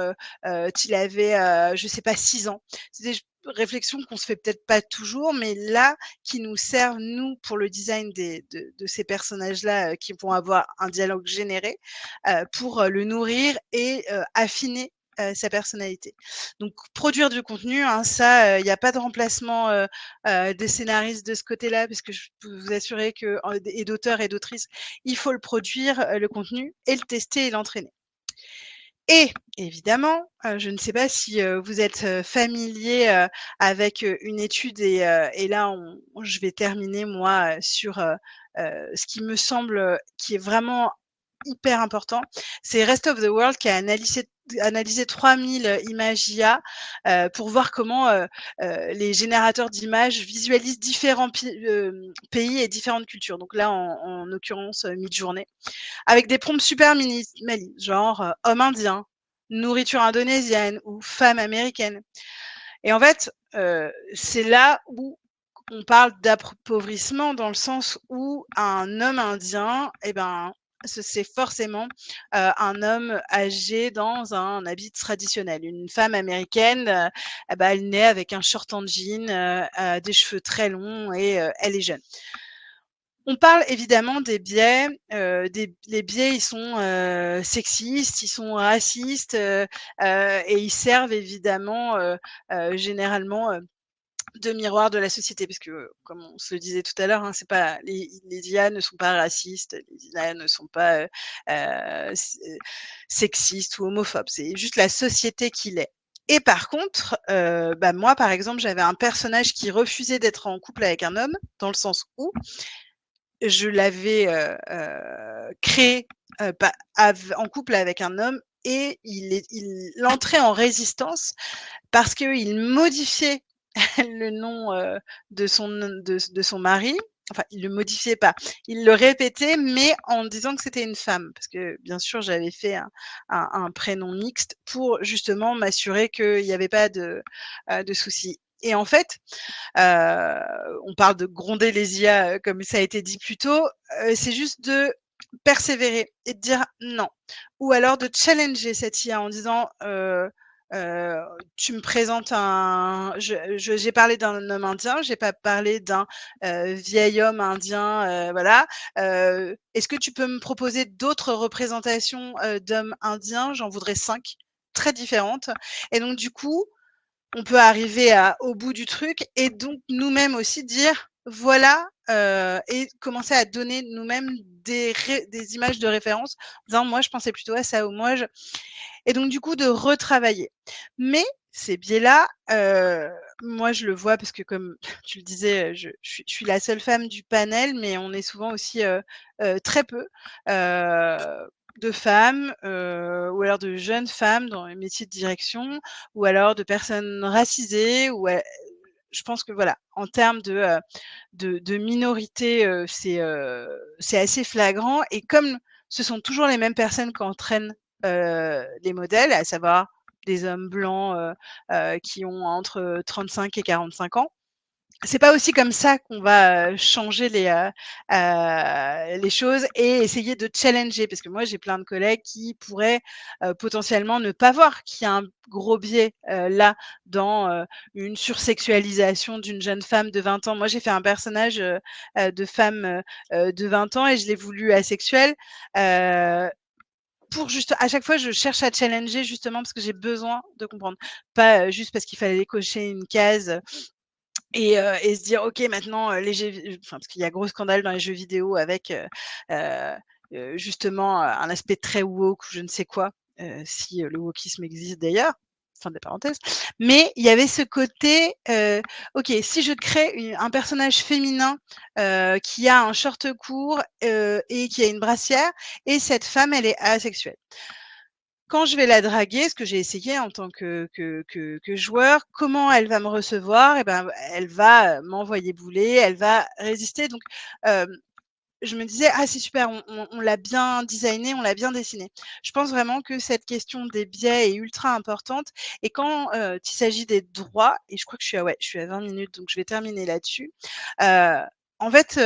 il avait, je sais pas, 6 ans. C'est des réflexions qu'on se fait peut-être pas toujours, mais là, qui nous servent, nous, pour le design de ces personnages-là qui vont avoir un dialogue généré, pour le nourrir et affiner sa personnalité. Donc produire du contenu, hein, ça, il n'y a pas de remplacement des scénaristes de ce côté-là, parce que je peux vous assurer que et d'auteurs et d'autrices, il faut le produire, le contenu, et le tester et l'entraîner. Et évidemment, je ne sais pas si vous êtes familier avec une étude, et là je vais terminer moi sur ce qui me semble qui est vraiment hyper important. C'est Rest of the World qui a analysé 3000 images IA pour voir comment les générateurs d'images visualisent différents pays et différentes cultures. Donc là, en l'occurrence, Midjourney, avec des prompts super minimalistes, genre homme indien, nourriture indonésienne ou femme américaine. Et en fait, c'est là où on parle d'appauvrissement, dans le sens où un homme indien, eh ben, c'est forcément un homme âgé dans un habit traditionnel. Une femme américaine, eh ben, elle naît avec un short en jean, des cheveux très longs et elle est jeune. On parle évidemment des biais. Les biais, ils sont sexistes, ils sont racistes, et ils servent évidemment généralement de miroir de la société, parce que, comme on se le disait tout à l'heure, hein, c'est pas les IA ne sont pas racistes, les IA ne sont pas sexistes ou homophobes. C'est juste la société qui l'est. Et par contre, moi, par exemple, j'avais un personnage qui refusait d'être en couple avec un homme, dans le sens où je l'avais créé en couple avec un homme, et il entrait en résistance parce qu'il modifiait le nom de son mari. Enfin, il le modifiait pas, il le répétait, mais en disant que c'était une femme, parce que bien sûr j'avais fait un prénom mixte pour justement m'assurer qu'il n'y avait pas de soucis. Et en fait, on parle de gronder les IA, comme ça a été dit plus tôt, c'est juste de persévérer et de dire non. Ou alors de challenger cette IA en disant tu me présentes j'ai parlé d'un homme indien, j'ai pas parlé d'un vieil homme indien, voilà. Est-ce que tu peux me proposer d'autres représentations d'hommes indiens? J'en voudrais 5 très différentes. Et donc du coup, on peut arriver au bout du truc, et donc nous-mêmes aussi dire voilà, et commencer à donner nous-mêmes des images de référence en disant moi je pensais plutôt à ça, ou moi je... Et donc du coup de retravailler. Mais ces biais-là, moi je le vois parce que, comme tu le disais, je suis la seule femme du panel, mais on est souvent aussi très peu de femmes, ou alors de jeunes femmes dans les métiers de direction, ou alors de personnes racisées, ou je pense que voilà, en termes de minorité, c'est assez flagrant. Et comme ce sont toujours les mêmes personnes qui entraînent les modèles, à savoir des hommes blancs qui ont entre 35 et 45 ans, c'est pas aussi comme ça qu'on va changer les choses et essayer de challenger. Parce que moi, j'ai plein de collègues qui pourraient potentiellement ne pas voir qu'il y a un gros biais là dans une sursexualisation d'une jeune femme de 20 ans. Moi, j'ai fait un personnage de femme de 20 ans et je l'ai voulu asexuel. Pour juste, à chaque fois, je cherche à challenger, justement parce que j'ai besoin de comprendre, pas juste parce qu'il fallait cocher une case. Et se dire OK, maintenant les jeux, parce qu'il y a gros scandale dans les jeux vidéo avec justement un aspect très woke ou je ne sais quoi, si le wokisme existe d'ailleurs, fin des parenthèses. Mais il y avait ce côté OK, si je crée un personnage féminin qui a un short court et qui a une brassière, et cette femme elle est asexuelle. Quand je vais la draguer, ce que j'ai essayé en tant que joueur, comment elle va me recevoir? Et ben, elle va m'envoyer bouler, elle va résister. Donc, je me disais: «Ah, c'est super, on l'a bien designé, on l'a bien dessiné». Je pense vraiment que cette question des biais est ultra importante, et quand il s'agit des droits, et je crois que je suis à 20 minutes, donc je vais terminer là-dessus. Heu, En fait,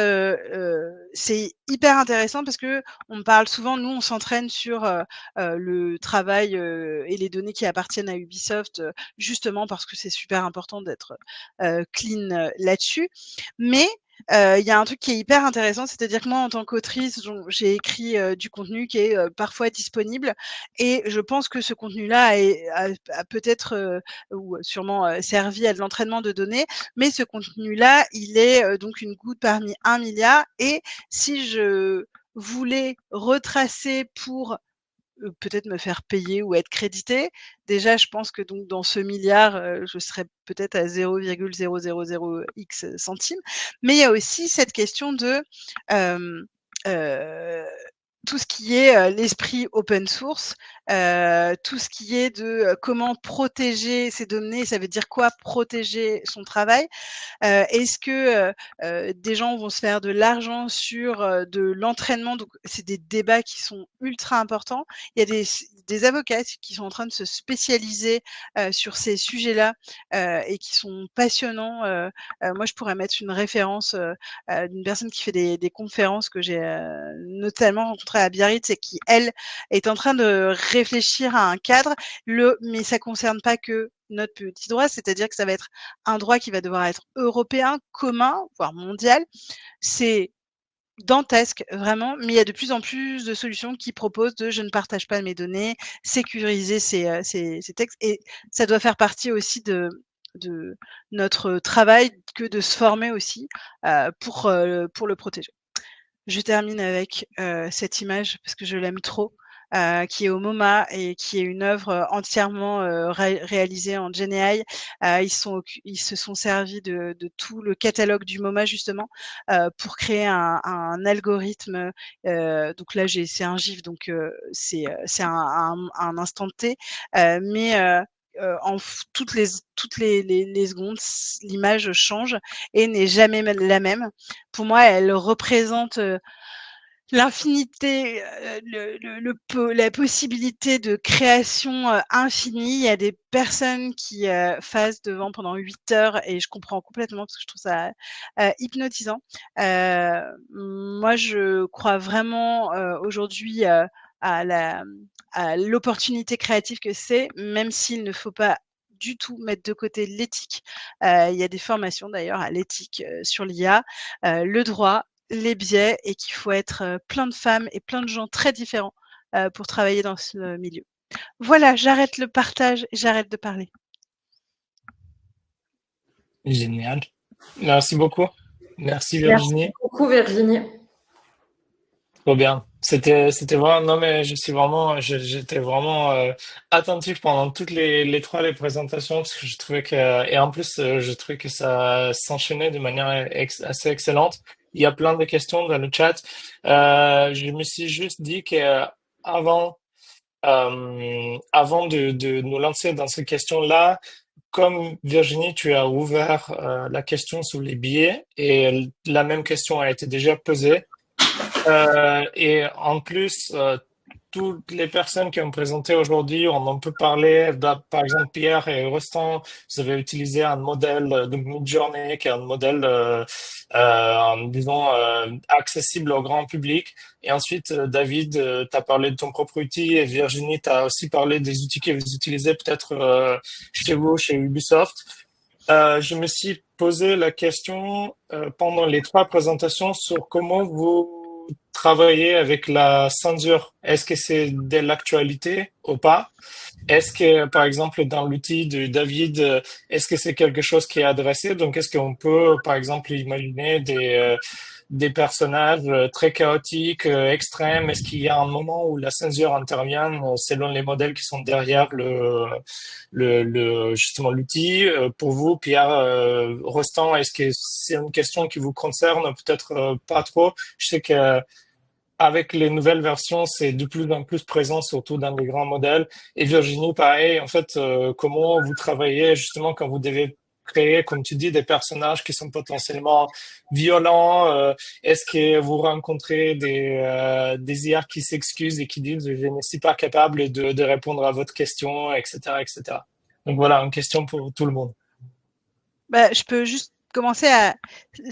c'est hyper intéressant parce qu'on parle souvent, nous, on s'entraîne sur le travail et les données qui appartiennent à Ubisoft, justement parce que c'est super important d'être clean là-dessus. Mais il y a un truc qui est hyper intéressant, c'est-à-dire que moi, en tant qu'autrice, j'ai écrit du contenu qui est parfois disponible, et je pense que ce contenu-là a peut-être ou sûrement servi à de l'entraînement de données, mais ce contenu-là, il est donc une goutte parmi 1 milliard. Et si je voulais retracer pour peut-être me faire payer ou être créditée, déjà, je pense que donc dans ce milliard, je serais peut-être à 0,000 X centimes. Mais il y a aussi cette question de, hem, heu tout ce qui est l'esprit open source, tout ce qui est de comment protéger ses données. Ça veut dire quoi protéger son travail? Est-ce que des gens vont se faire de l'argent sur de l'entraînement? Donc, c'est des débats qui sont ultra importants. Il y a des avocats qui sont en train de se spécialiser sur ces sujets-là et qui sont passionnants. Moi, je pourrais mettre une référence d'une personne qui fait des conférences que j'ai notamment rencontrée à Biarritz et qui, elle, est en train de réfléchir à un cadre. Mais ça concerne pas que notre petit droit, c'est-à-dire que ça va être un droit qui va devoir être européen, commun, voire mondial. C'est dantesque, vraiment, mais il y a de plus en plus de solutions qui proposent de je ne partage pas mes données, sécuriser ces textes. Et ça doit faire partie aussi de notre travail que de se former aussi pour le protéger. Je termine avec cette image parce que je l'aime trop, qui est au MoMA et qui est une œuvre entièrement réalisée en GenAI. Ils se sont servis de tout le catalogue du MoMA justement pour créer un algorithme. Donc là, c'est un GIF, donc c'est un instant T, mais toutes les secondes, l'image change et n'est jamais la même. Pour moi, elle représente l'infinité, la possibilité de création infinie. Il y a des personnes qui phasent devant pendant 8 heures et je comprends complètement parce que je trouve ça hypnotisant. Moi, je crois vraiment aujourd'hui à l'opportunité créative que c'est, même s'il ne faut pas du tout mettre de côté l'éthique. Il y a des formations d'ailleurs à l'éthique sur l'IA, le droit, les biais et qu'il faut être plein de femmes et plein de gens très différents pour travailler dans ce milieu. Voilà, j'arrête le partage et j'arrête de parler. Génial. Merci beaucoup. Merci Merci Virginie. beaucoup, Virginie. Trop bien. C'était vraiment, non mais j'étais vraiment attentif pendant toutes les trois présentations parce que je trouvais que, et en plus, je trouvais que ça s'enchaînait de manière assez excellente. Il y a plein de questions dans le chat. Je me suis juste dit que avant, avant de nous lancer dans ces questions-là, comme Virginie, tu as ouvert la question sur les billets et la même question a été déjà posée. Et en plus, toutes les personnes qui ont présenté aujourd'hui, on en peut parler. Par exemple, Pierre et Rostand, vous avez utilisé un modèle de Midjourney, qui est un modèle, disons, accessible au grand public. Et ensuite, David, tu as parlé de ton propre outil. Et Virginie, tu as aussi parlé des outils que vous utilisez peut-être chez vous, chez Ubisoft. Je me suis posé la question pendant les trois présentations sur comment vous travaillez avec la censure. Est-ce que c'est de l'actualité ou pas? Est-ce que, par exemple, dans l'outil de David, est-ce que c'est quelque chose qui est adressé? Donc, est-ce qu'on peut, par exemple, imaginer des personnages très chaotiques, extrêmes? Est-ce qu'il y a un moment où la censure intervient selon les modèles qui sont derrière justement l'outil? Pour vous, Pierre Rostand, est-ce que c'est une question qui vous concerne? Peut-être pas trop. Je sais que avec les nouvelles versions, c'est de plus en plus présent, surtout dans les grands modèles. Et Virginie, pareil, en fait, comment vous travaillez justement quand vous devez créer, comme tu dis, des personnages qui sont potentiellement violents? Est-ce que vous rencontrez des IA qui s'excusent et qui disent je ne suis pas capable de répondre à votre question, etc., etc. Donc voilà, une question pour tout le monde. Je peux juste commencer à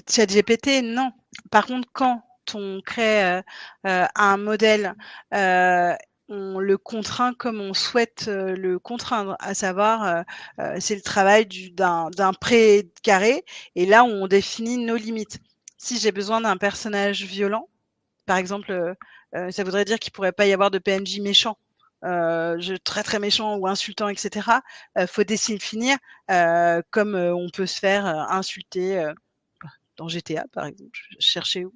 ChatGPT, non. Par contre, quand on crée un modèle, on le contraint comme on souhaite le contraindre, à savoir, c'est le travail d'un précaré, et là, on définit nos limites. Si j'ai besoin d'un personnage violent, par exemple, ça voudrait dire qu'il pourrait pas y avoir de PNJ méchant. Très très méchant ou insultant, etc. Faut définir comme on peut se faire insulter dans GTA, par exemple. Chercher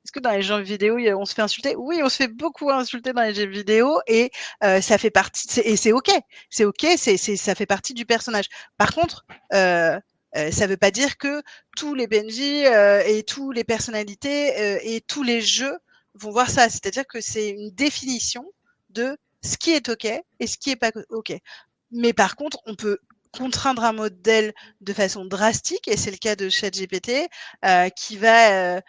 est-ce que dans les jeux vidéo, on se fait insulter? Oui, on se fait beaucoup insulter dans les jeux vidéo et ça fait partie. Et c'est ok, c'est ok, ça fait partie du personnage. Par contre, ça veut pas dire que tous les PNJ et tous les personnalités et tous les jeux vont voir ça. C'est-à-dire que c'est une définition de ce qui est OK et ce qui est pas OK. Mais par contre, on peut contraindre un modèle de façon drastique, et c'est le cas de ChatGPT, qui va,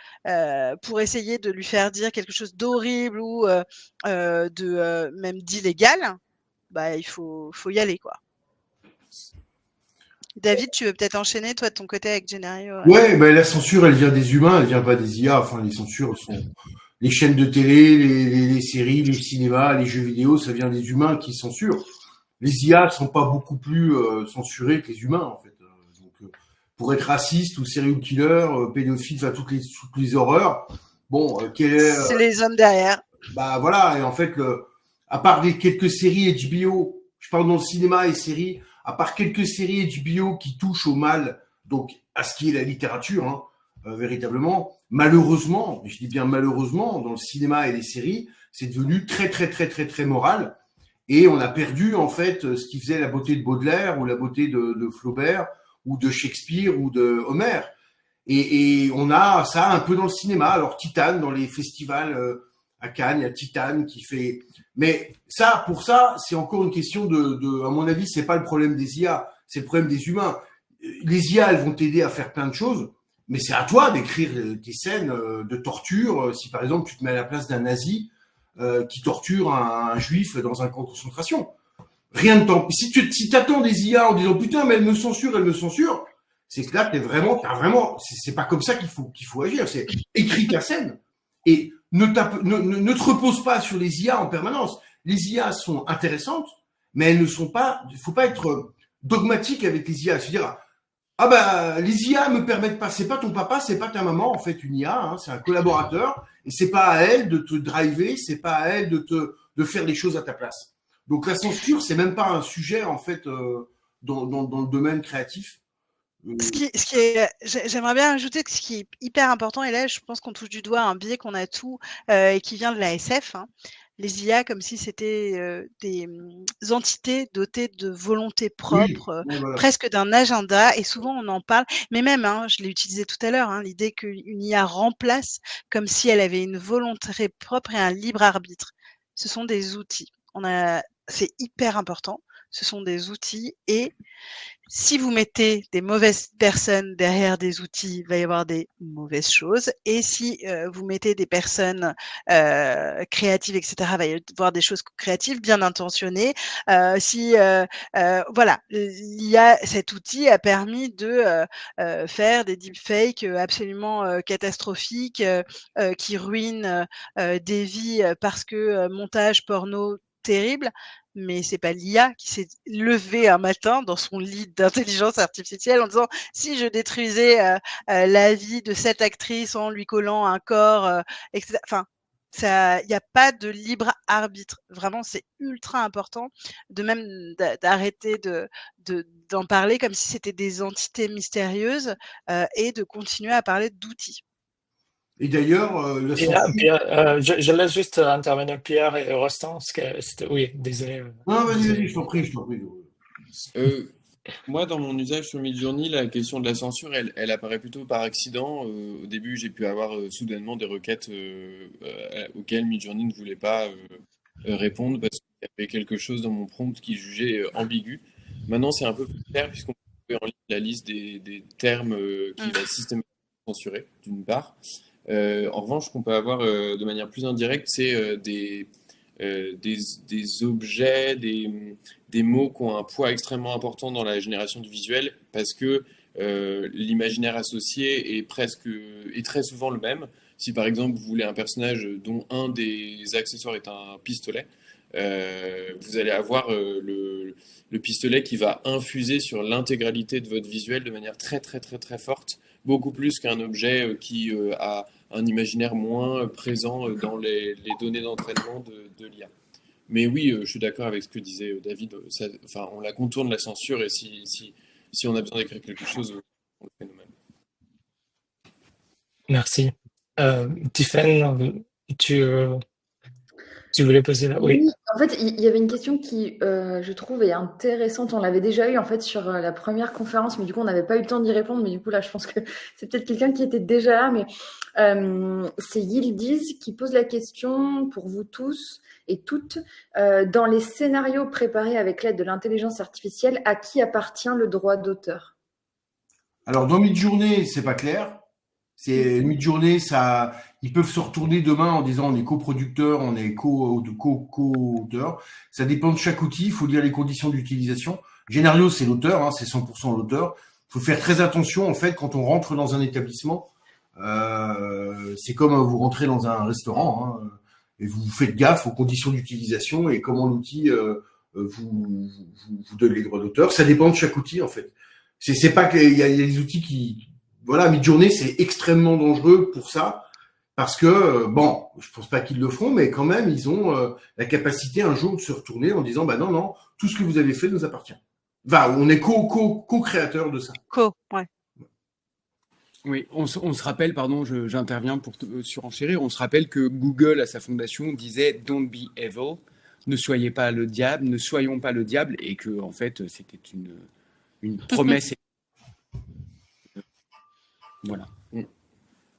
pour essayer de lui faire dire quelque chose d'horrible ou même d'illégal, bah, il faut y aller, quoi. David, tu veux peut-être enchaîner, toi, de ton côté, avec Génério? Ouais, ben la censure, elle vient des humains, elle vient pas des IA. Enfin, les censures sont les chaînes de télé, les séries, les cinémas, les jeux vidéo, ça vient des humains qui censurent. Les IA sont pas beaucoup plus censurés que les humains, en fait. Pour être raciste ou serial killer, pédophile, enfin toutes les horreurs. Bon, C'est les hommes derrière. bah voilà, et en fait, à part des quelques séries HBO, je parle dans le cinéma et séries, à part quelques séries HBO qui touchent au mal, donc à ce qui est la littérature, hein, véritablement, malheureusement, je dis bien malheureusement, dans le cinéma et les séries, c'est devenu très très très très très moral, et on a perdu en fait ce qui faisait la beauté de Baudelaire ou la beauté de Flaubert ou de Shakespeare ou de Homère. Et on a ça un peu dans le cinéma. Alors Titane, dans les festivals à Cannes, il y a Titane qui fait. Mais ça, pour ça, c'est encore une question à mon avis, c'est pas le problème des IA, c'est le problème des humains. Les IA, elles vont t'aider à faire plein de choses, mais c'est à toi d'écrire tes scènes de torture. Si par exemple tu te mets à la place d'un nazi qui torture un juif dans un camp de concentration, rien de temps. Si t'attends des IA en disant putain, mais elle me censure, c'est que là, t'as vraiment, c'est pas comme ça qu'il faut agir. C'est écris ta scène et ne te repose pas sur les IA en permanence. Les IA sont intéressantes, mais elles ne sont pas. Il faut pas être dogmatique avec les IA. C'est-à-dire ah bah les IA me permettent pas. C'est pas ton papa, c'est pas ta maman en fait une IA. Hein, c'est un collaborateur et c'est pas à elle de te driver, c'est pas à elle de faire les choses à ta place. Donc la censure, c'est même pas un sujet en fait dans le domaine créatif. J'aimerais bien ajouter que ce qui est hyper important, et là, je pense qu'on touche du doigt un biais qu'on a tous et qui vient de la SF. Hein. Les IA, comme si c'était des entités dotées de volonté propre, Oui, voilà. presque d'un agenda, et souvent on en parle. Mais même, hein, je l'ai utilisé tout à l'heure, hein, l'idée qu'une IA remplace comme si elle avait une volonté propre et un libre arbitre. Ce sont des outils. C'est hyper important. Ce sont des outils, et si vous mettez des mauvaises personnes derrière des outils, il va y avoir des mauvaises choses. Et si vous mettez des personnes créatives, etc., il va y avoir des choses créatives, bien intentionnées. Voilà, cet outil a permis de faire des deepfakes absolument catastrophiques qui ruinent des vies parce que montage porno terrible. Mais c'est pas l'IA qui s'est levée un matin dans son lit d'intelligence artificielle en disant si je détruisais la vie de cette actrice en lui collant un corps, etc. Enfin, il n'y a pas de libre arbitre. Vraiment, c'est ultra important d'arrêter d'en parler comme si c'était des entités mystérieuses et de continuer à parler d'outils. Et d'ailleurs, je laisse juste intervenir Pierre et Rostand, parce que oui, désolé. Non, vas-y, je t'en prie. Moi, dans mon usage sur Midjourney, la question de la censure, elle apparaît plutôt par accident. Au début, j'ai pu avoir soudainement des requêtes auxquelles Midjourney ne voulait pas répondre parce qu'il y avait quelque chose dans mon prompt qui jugeait ambigu. Maintenant, c'est un peu plus clair puisqu'on peut trouver en ligne la liste des termes qui va systématiquement censurer, d'une part. En revanche, ce qu'on peut avoir de manière plus indirecte, c'est des objets, des mots qui ont un poids extrêmement important dans la génération du visuel parce que l'imaginaire associé est très souvent le même. Si par exemple vous voulez un personnage dont un des accessoires est un pistolet, vous allez avoir le pistolet qui va infuser sur l'intégralité de votre visuel de manière très très très très forte, beaucoup plus qu'un objet qui a un imaginaire moins présent dans les données d'entraînement de l'IA. Mais oui, je suis d'accord avec ce que disait David. On la contourne la censure et si on a besoin d'écrire quelque chose, on le fait nous-mêmes. Merci. Tiffaine, tu... Tu voulais poser là? Oui. Oui, en fait, il y avait une question qui, je trouve, est intéressante. On l'avait déjà eu en fait sur la première conférence, mais du coup, on n'avait pas eu le temps d'y répondre. Mais du coup, là, je pense que c'est peut-être quelqu'un qui était déjà là. Mais c'est Yildiz qui pose la question pour vous tous et toutes. Dans les scénarios préparés avec l'aide de l'intelligence artificielle, à qui appartient le droit d'auteur? Alors, dans Midjourney, c'est pas clair. C'est Midjourney, ça, ils peuvent se retourner demain en disant on est coproducteur, on est co-auteur. Ça dépend de chaque outil. Il faut lire les conditions d'utilisation. Génario, c'est l'auteur, hein, c'est 100% l'auteur. Il faut faire très attention en fait quand on rentre dans un établissement. C'est comme vous rentrez dans un restaurant, hein, et vous faites gaffe aux conditions d'utilisation et comment l'outil vous donne les droits d'auteur. Ça dépend de chaque outil en fait. C'est pas qu'il y a des outils qui, voilà, Midjourney c'est extrêmement dangereux pour ça parce que bon, je pense pas qu'ils le feront, mais quand même ils ont la capacité un jour de se retourner en disant bah non, tout ce que vous avez fait nous appartient. Enfin, on est co-créateur de ça. Ouais. Oui, on se rappelle, pardon, j'interviens pour surenchérir, on se rappelle que Google, à sa fondation, disait Don't be evil, ne soyez pas le diable, ne soyons pas le diable, et que, en fait, c'était une promesse. Voilà.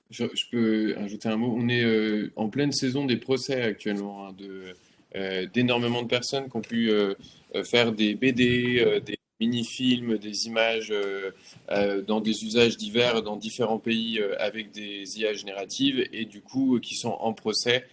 Je peux ajouter un mot. On est en pleine saison des procès actuellement, hein, d'énormément de personnes qui ont pu faire des BD, des mini-films, des images dans des usages divers dans différents pays avec des IA génératives et du coup qui sont en procès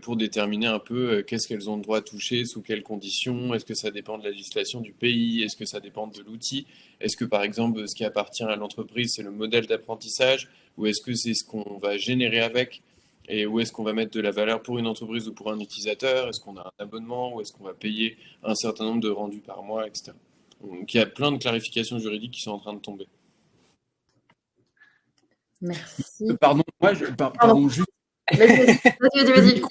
pour déterminer un peu qu'est-ce qu'elles ont le droit de toucher, sous quelles conditions, est-ce que ça dépend de la législation du pays, est-ce que ça dépend de l'outil, est-ce que par exemple ce qui appartient à l'entreprise c'est le modèle d'apprentissage ou est-ce que c'est ce qu'on va générer avec et où est-ce qu'on va mettre de la valeur pour une entreprise ou pour un utilisateur, est-ce qu'on a un abonnement ou est-ce qu'on va payer un certain nombre de rendus par mois, etc. Donc il y a plein de clarifications juridiques qui sont en train de tomber. Merci. Pardon, pardon, juste. Vas-y.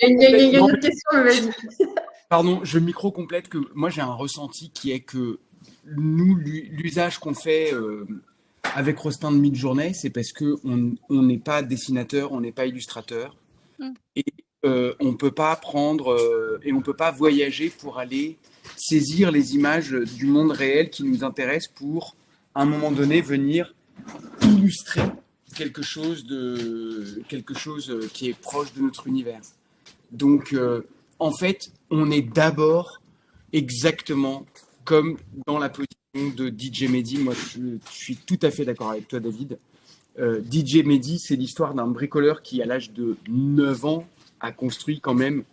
Il y a une autre question, mais vas-y. Pardon, je micro-complète que moi j'ai un ressenti qui est que nous, l'usage qu'on fait avec Rostin de Midjourney, c'est parce qu'on n'est pas dessinateur, on n'est pas illustrateur. Et on peut pas prendre et on peut pas voyager pour aller saisir les images du monde réel qui nous intéressent pour, à un moment donné, venir illustrer quelque chose qui est proche de notre univers. Donc, en fait, on est d'abord exactement comme dans la position de DJ Mehdi. Moi, je suis tout à fait d'accord avec toi, David. DJ Mehdi, c'est l'histoire d'un bricoleur qui, à l'âge de 9 ans, a construit quand même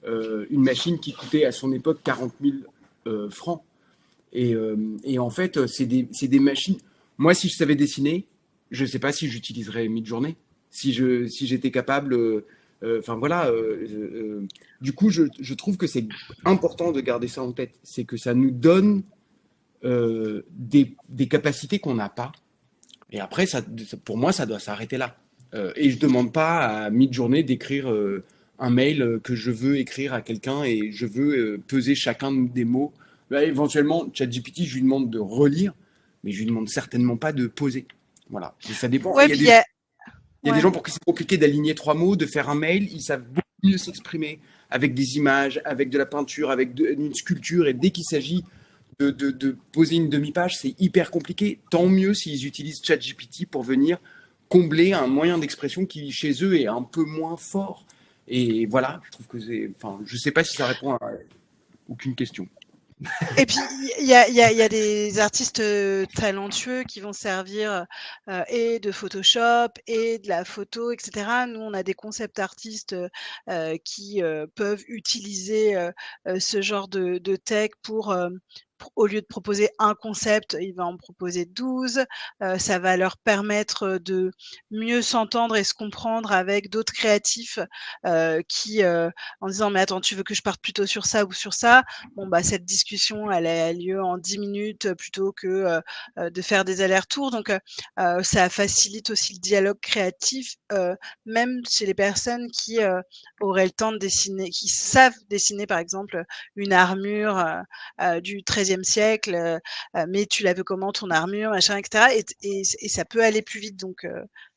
une machine qui coûtait à son époque 40 000 francs. Et en fait, c'est des machines. Moi, si je savais dessiner, je ne sais pas si j'utiliserais Midjourney. Si j'étais capable. Enfin voilà. Du coup, je trouve que c'est important de garder ça en tête. C'est que ça nous donne des capacités qu'on n'a pas. Et après, pour moi, ça doit s'arrêter là. Et je ne demande pas à Midjourney d'écrire un mail que je veux écrire à quelqu'un et je veux peser chacun des mots. Là, éventuellement, ChatGPT, je lui demande de relire, mais je lui demande certainement pas de poser. Voilà. Et ça dépend. Ouais, Il y a des gens pour qui c'est compliqué d'aligner 3 mots, de faire un mail. Ils savent beaucoup mieux s'exprimer avec des images, avec de la peinture, avec une sculpture. Et dès qu'il s'agit de poser une demi-page, c'est hyper compliqué. Tant mieux s'ils utilisent ChatGPT pour venir combler un moyen d'expression qui, chez eux, est un peu moins fort. Et voilà, je trouve que c'est. Enfin, je sais pas si ça répond à aucune question. Et puis, il y a des artistes talentueux qui vont servir et de Photoshop et de la photo, etc. Nous, on a des concept artistes qui peuvent utiliser ce genre de tech pour au lieu de proposer un concept, il va en proposer 12. Ça va leur permettre de mieux s'entendre et se comprendre avec d'autres créatifs qui, en disant mais attends, tu veux que je parte plutôt sur ça ou sur ça? Bon bah cette discussion elle a lieu en 10 minutes plutôt que de faire des allers-retours. Donc ça facilite aussi le dialogue créatif, même chez les personnes qui auraient le temps de dessiner, qui savent dessiner par exemple une armure du XIIIe siècle, mais tu la veux comment ton armure, machin, etc. Et ça peut aller plus vite. Donc,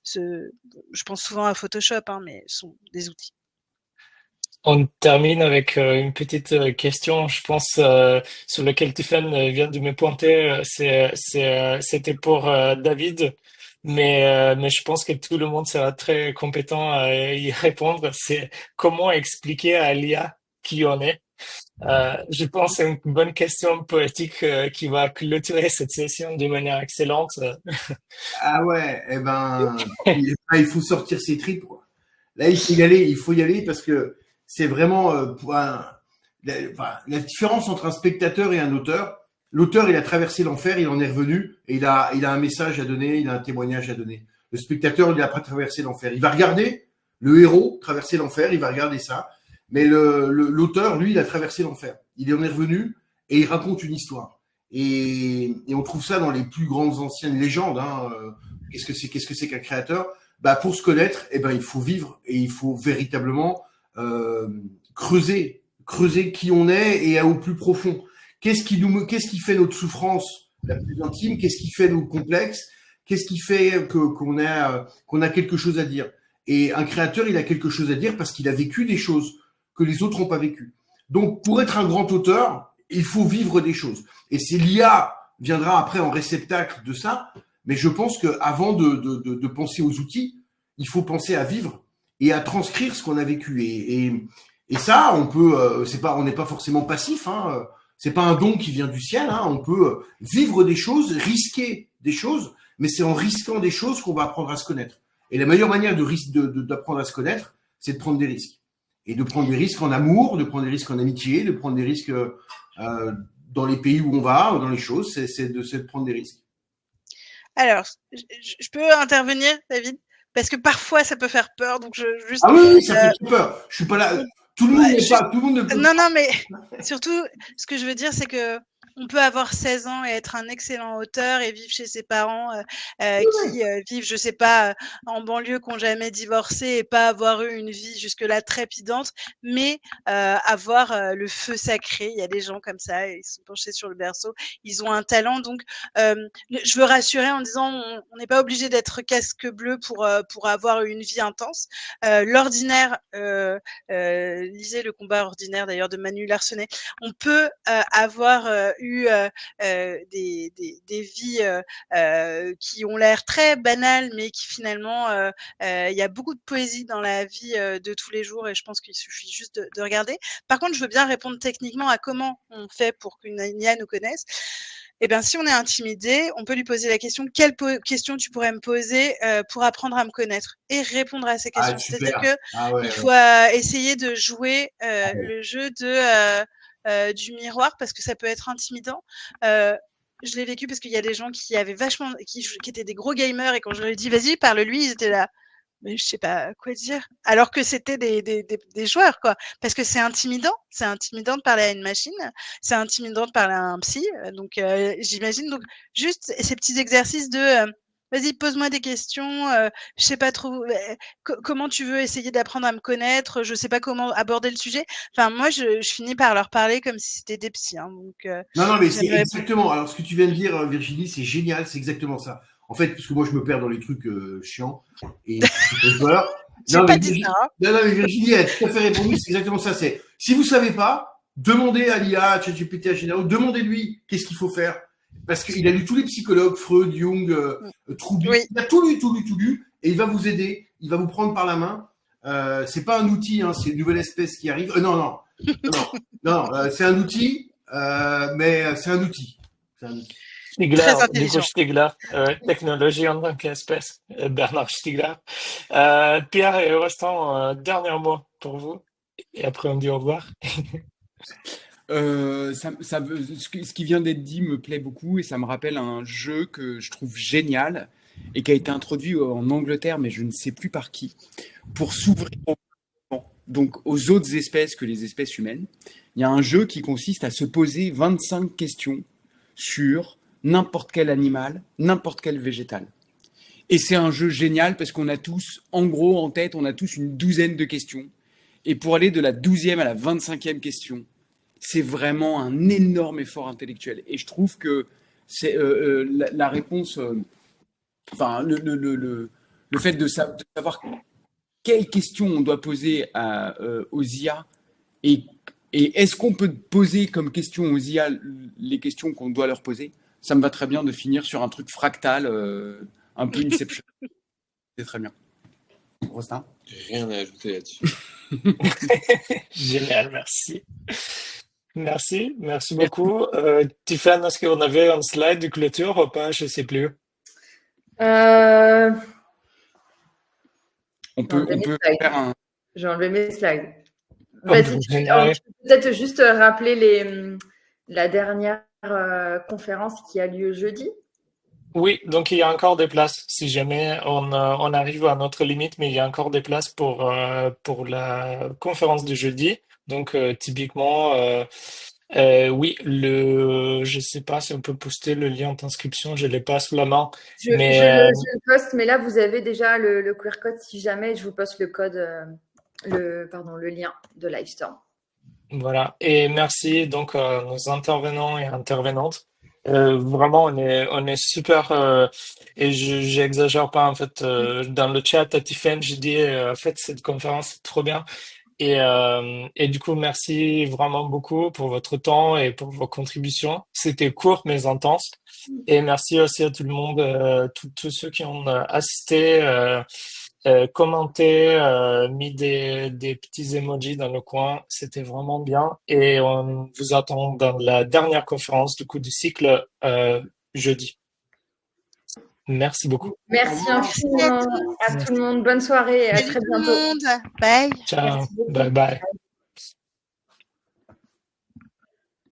je pense souvent à Photoshop, hein, mais ce sont des outils. On termine avec une petite question, je pense, sur laquelle Tiffen vient de me pointer. C'était pour David, mais je pense que tout le monde sera très compétent à y répondre. C'est comment expliquer à l'IA qui on est? Je pense que c'est une bonne question poétique qui va clôturer cette session de manière excellente. Ah ouais, eh ben, il faut sortir ses tripes, quoi. Là, il faut y aller parce que c'est vraiment la différence entre un spectateur et un auteur. L'auteur, il a traversé l'enfer, il en est revenu et il a un message à donner, il a un témoignage à donner. Le spectateur, il n'a pas traversé l'enfer. Il va regarder le héros traverser l'enfer, il va regarder ça. Mais l'auteur, lui, il a traversé l'enfer. Il en est revenu et il raconte une histoire. Et on trouve ça dans les plus grandes anciennes légendes. Hein. Qu'est-ce que c'est qu'un créateur? Bah, pour se connaître, eh ben, il faut vivre et il faut véritablement creuser qui on est et au plus profond. Qu'est-ce qui fait notre souffrance la plus intime? Qu'est-ce qui fait nos complexes? Qu'est-ce qui fait qu'on a quelque chose à dire? Et un créateur, il a quelque chose à dire parce qu'il a vécu des choses que les autres n'ont pas vécues. Donc, pour être un grand auteur, il faut vivre des choses. Et c'est l'IA viendra après en réceptacle de ça. Mais je pense qu'avant de penser aux outils, il faut penser à vivre et à transcrire ce qu'on a vécu. Et ça, on peut, on n'est pas forcément passif. Hein, c'est pas un don qui vient du ciel. Hein, on peut vivre des choses, risquer des choses, mais c'est en risquant des choses qu'on va apprendre à se connaître. Et la meilleure manière d'apprendre à se connaître, c'est de prendre des risques. Et de prendre des risques en amour, de prendre des risques en amitié, de prendre des risques dans les pays où on va, dans les choses, c'est de prendre des risques. Alors, je peux intervenir, David? Parce que parfois, ça peut faire peur. Donc, Ah oui, ça fait trop peur. Je suis pas là. Tout le monde n'est pas. Tout le monde ne peut. Non, mais surtout, ce que je veux dire, c'est que on peut avoir 16 ans et être un excellent auteur et vivre chez ses parents qui vivent, je sais pas, en banlieue, qui n'ont jamais divorcé et pas avoir eu une vie jusque-là trépidante, mais avoir le feu sacré. Il y a des gens comme ça, ils sont penchés sur le berceau, ils ont un talent. Donc, je veux rassurer en disant, on n'est pas obligé d'être casque bleu pour avoir une vie intense. L'ordinaire, lisez Le combat ordinaire d'ailleurs de Manu Larsenet. On peut avoir eu des vies qui ont l'air très banales, mais qui finalement, il y a beaucoup de poésie dans la vie de tous les jours et je pense qu'il suffit juste de regarder. Par contre, je veux bien répondre techniquement à comment on fait pour qu'une IA nous connaisse. Eh bien, si on est intimidé, on peut lui poser la question « Quelle question tu pourrais me poser pour apprendre à me connaître ?» et répondre à ces questions. C'est-à-dire qu'il faut essayer de jouer le jeu du miroir parce que ça peut être intimidant. Je l'ai vécu parce qu'il y a des gens qui avaient qui étaient des gros gamers et quand je leur ai dit « Vas-y, parle-lui », ils étaient là. Mais je sais pas quoi dire. Alors que c'était des joueurs, quoi. Parce que c'est intimidant. C'est intimidant de parler à une machine. C'est intimidant de parler à un psy. Donc, j'imagine. Donc, juste ces petits exercices de vas-y, pose-moi des questions. Je sais pas trop comment tu veux essayer d'apprendre à me connaître. Je sais pas comment aborder le sujet. Enfin, moi, je finis par leur parler comme si c'était des psys. Hein, donc, non, mais c'est exactement. Alors, ce que tu viens de dire, Virginie, c'est génial. C'est exactement ça. En fait, parce que moi, je me perds dans les trucs chiants et j'ai peur. Non, mais Virginie a tout à fait répondu. C'est exactement ça. C'est si vous savez pas, demandez à l'IA, à ChatGPT, à Généraux, demandez-lui qu'est-ce qu'il faut faire. Parce qu'il a lu tous les psychologues, Freud, Jung, Troubi. Oui. Il a tout lu, et il va vous aider. Il va vous prendre par la main. C'est pas un outil, hein, c'est une nouvelle espèce qui arrive. Non, c'est un outil, mais c'est un outil. Stigler, du coup, Stigler, technologie en tant qu'espèce, Bernard Stigler. Pierre et Rostand, dernier mot pour vous, et après on dit au revoir. Ce qui vient d'être dit me plaît beaucoup et ça me rappelle un jeu que je trouve génial et qui a été introduit en Angleterre, mais je ne sais plus par qui, pour s'ouvrir aux autres espèces que les espèces humaines. Il y a un jeu qui consiste à se poser 25 questions sur n'importe quel animal, n'importe quel végétal. Et c'est un jeu génial parce qu'on a tous, en gros, en tête, on a tous une douzaine de questions. Et pour aller de la 12e à la 25e question, c'est vraiment un énorme effort intellectuel. Et je trouve que c'est la réponse, le fait de savoir quelles questions on doit poser aux IA Et, et est-ce qu'on peut poser comme question aux IA les questions qu'on doit leur poser? Ça me va très bien de finir sur un truc fractal, un peu Inception. C'est très bien. Rostin? J'ai rien à ajouter là-dessus. Génial, merci. Merci beaucoup. Tiffany, est-ce qu'on avait un slide de clôture ou pas? Je sais plus. Euh, On peut faire un. J'ai enlevé mes slides. Oh, Vas-y, génial. tu peux peut-être juste rappeler la dernière conférence qui a lieu jeudi. Oui, donc il y a encore des places si jamais on arrive à notre limite, mais il y a encore des places pour la conférence de jeudi. Donc typiquement, oui, je sais pas si on peut poster le lien d'inscription, je l'ai pas sous la main, Je mais le poste, mais là, vous avez déjà le QR code si jamais je vous poste le code, le lien de Livestorm. voilà. Et merci donc à nos intervenants et intervenantes. Vraiment, on est super et j'exagère pas en fait. Dans le chat à Tiffen, je dis en fait cette conférence c'est trop bien. Et du coup, merci vraiment beaucoup pour votre temps et pour vos contributions. C'était court mais intense. Et merci aussi à tout le monde, tous ceux qui ont assisté, commenté, mis des petits emojis dans le coin. C'était vraiment bien. Et on vous attend dans la dernière conférence du coup du cycle jeudi. Merci beaucoup. Merci Merci infiniment à tout le monde. Bonne soirée et à Salut très tout le bientôt. monde. Bye. Ciao. Merci beaucoup. Bye bye.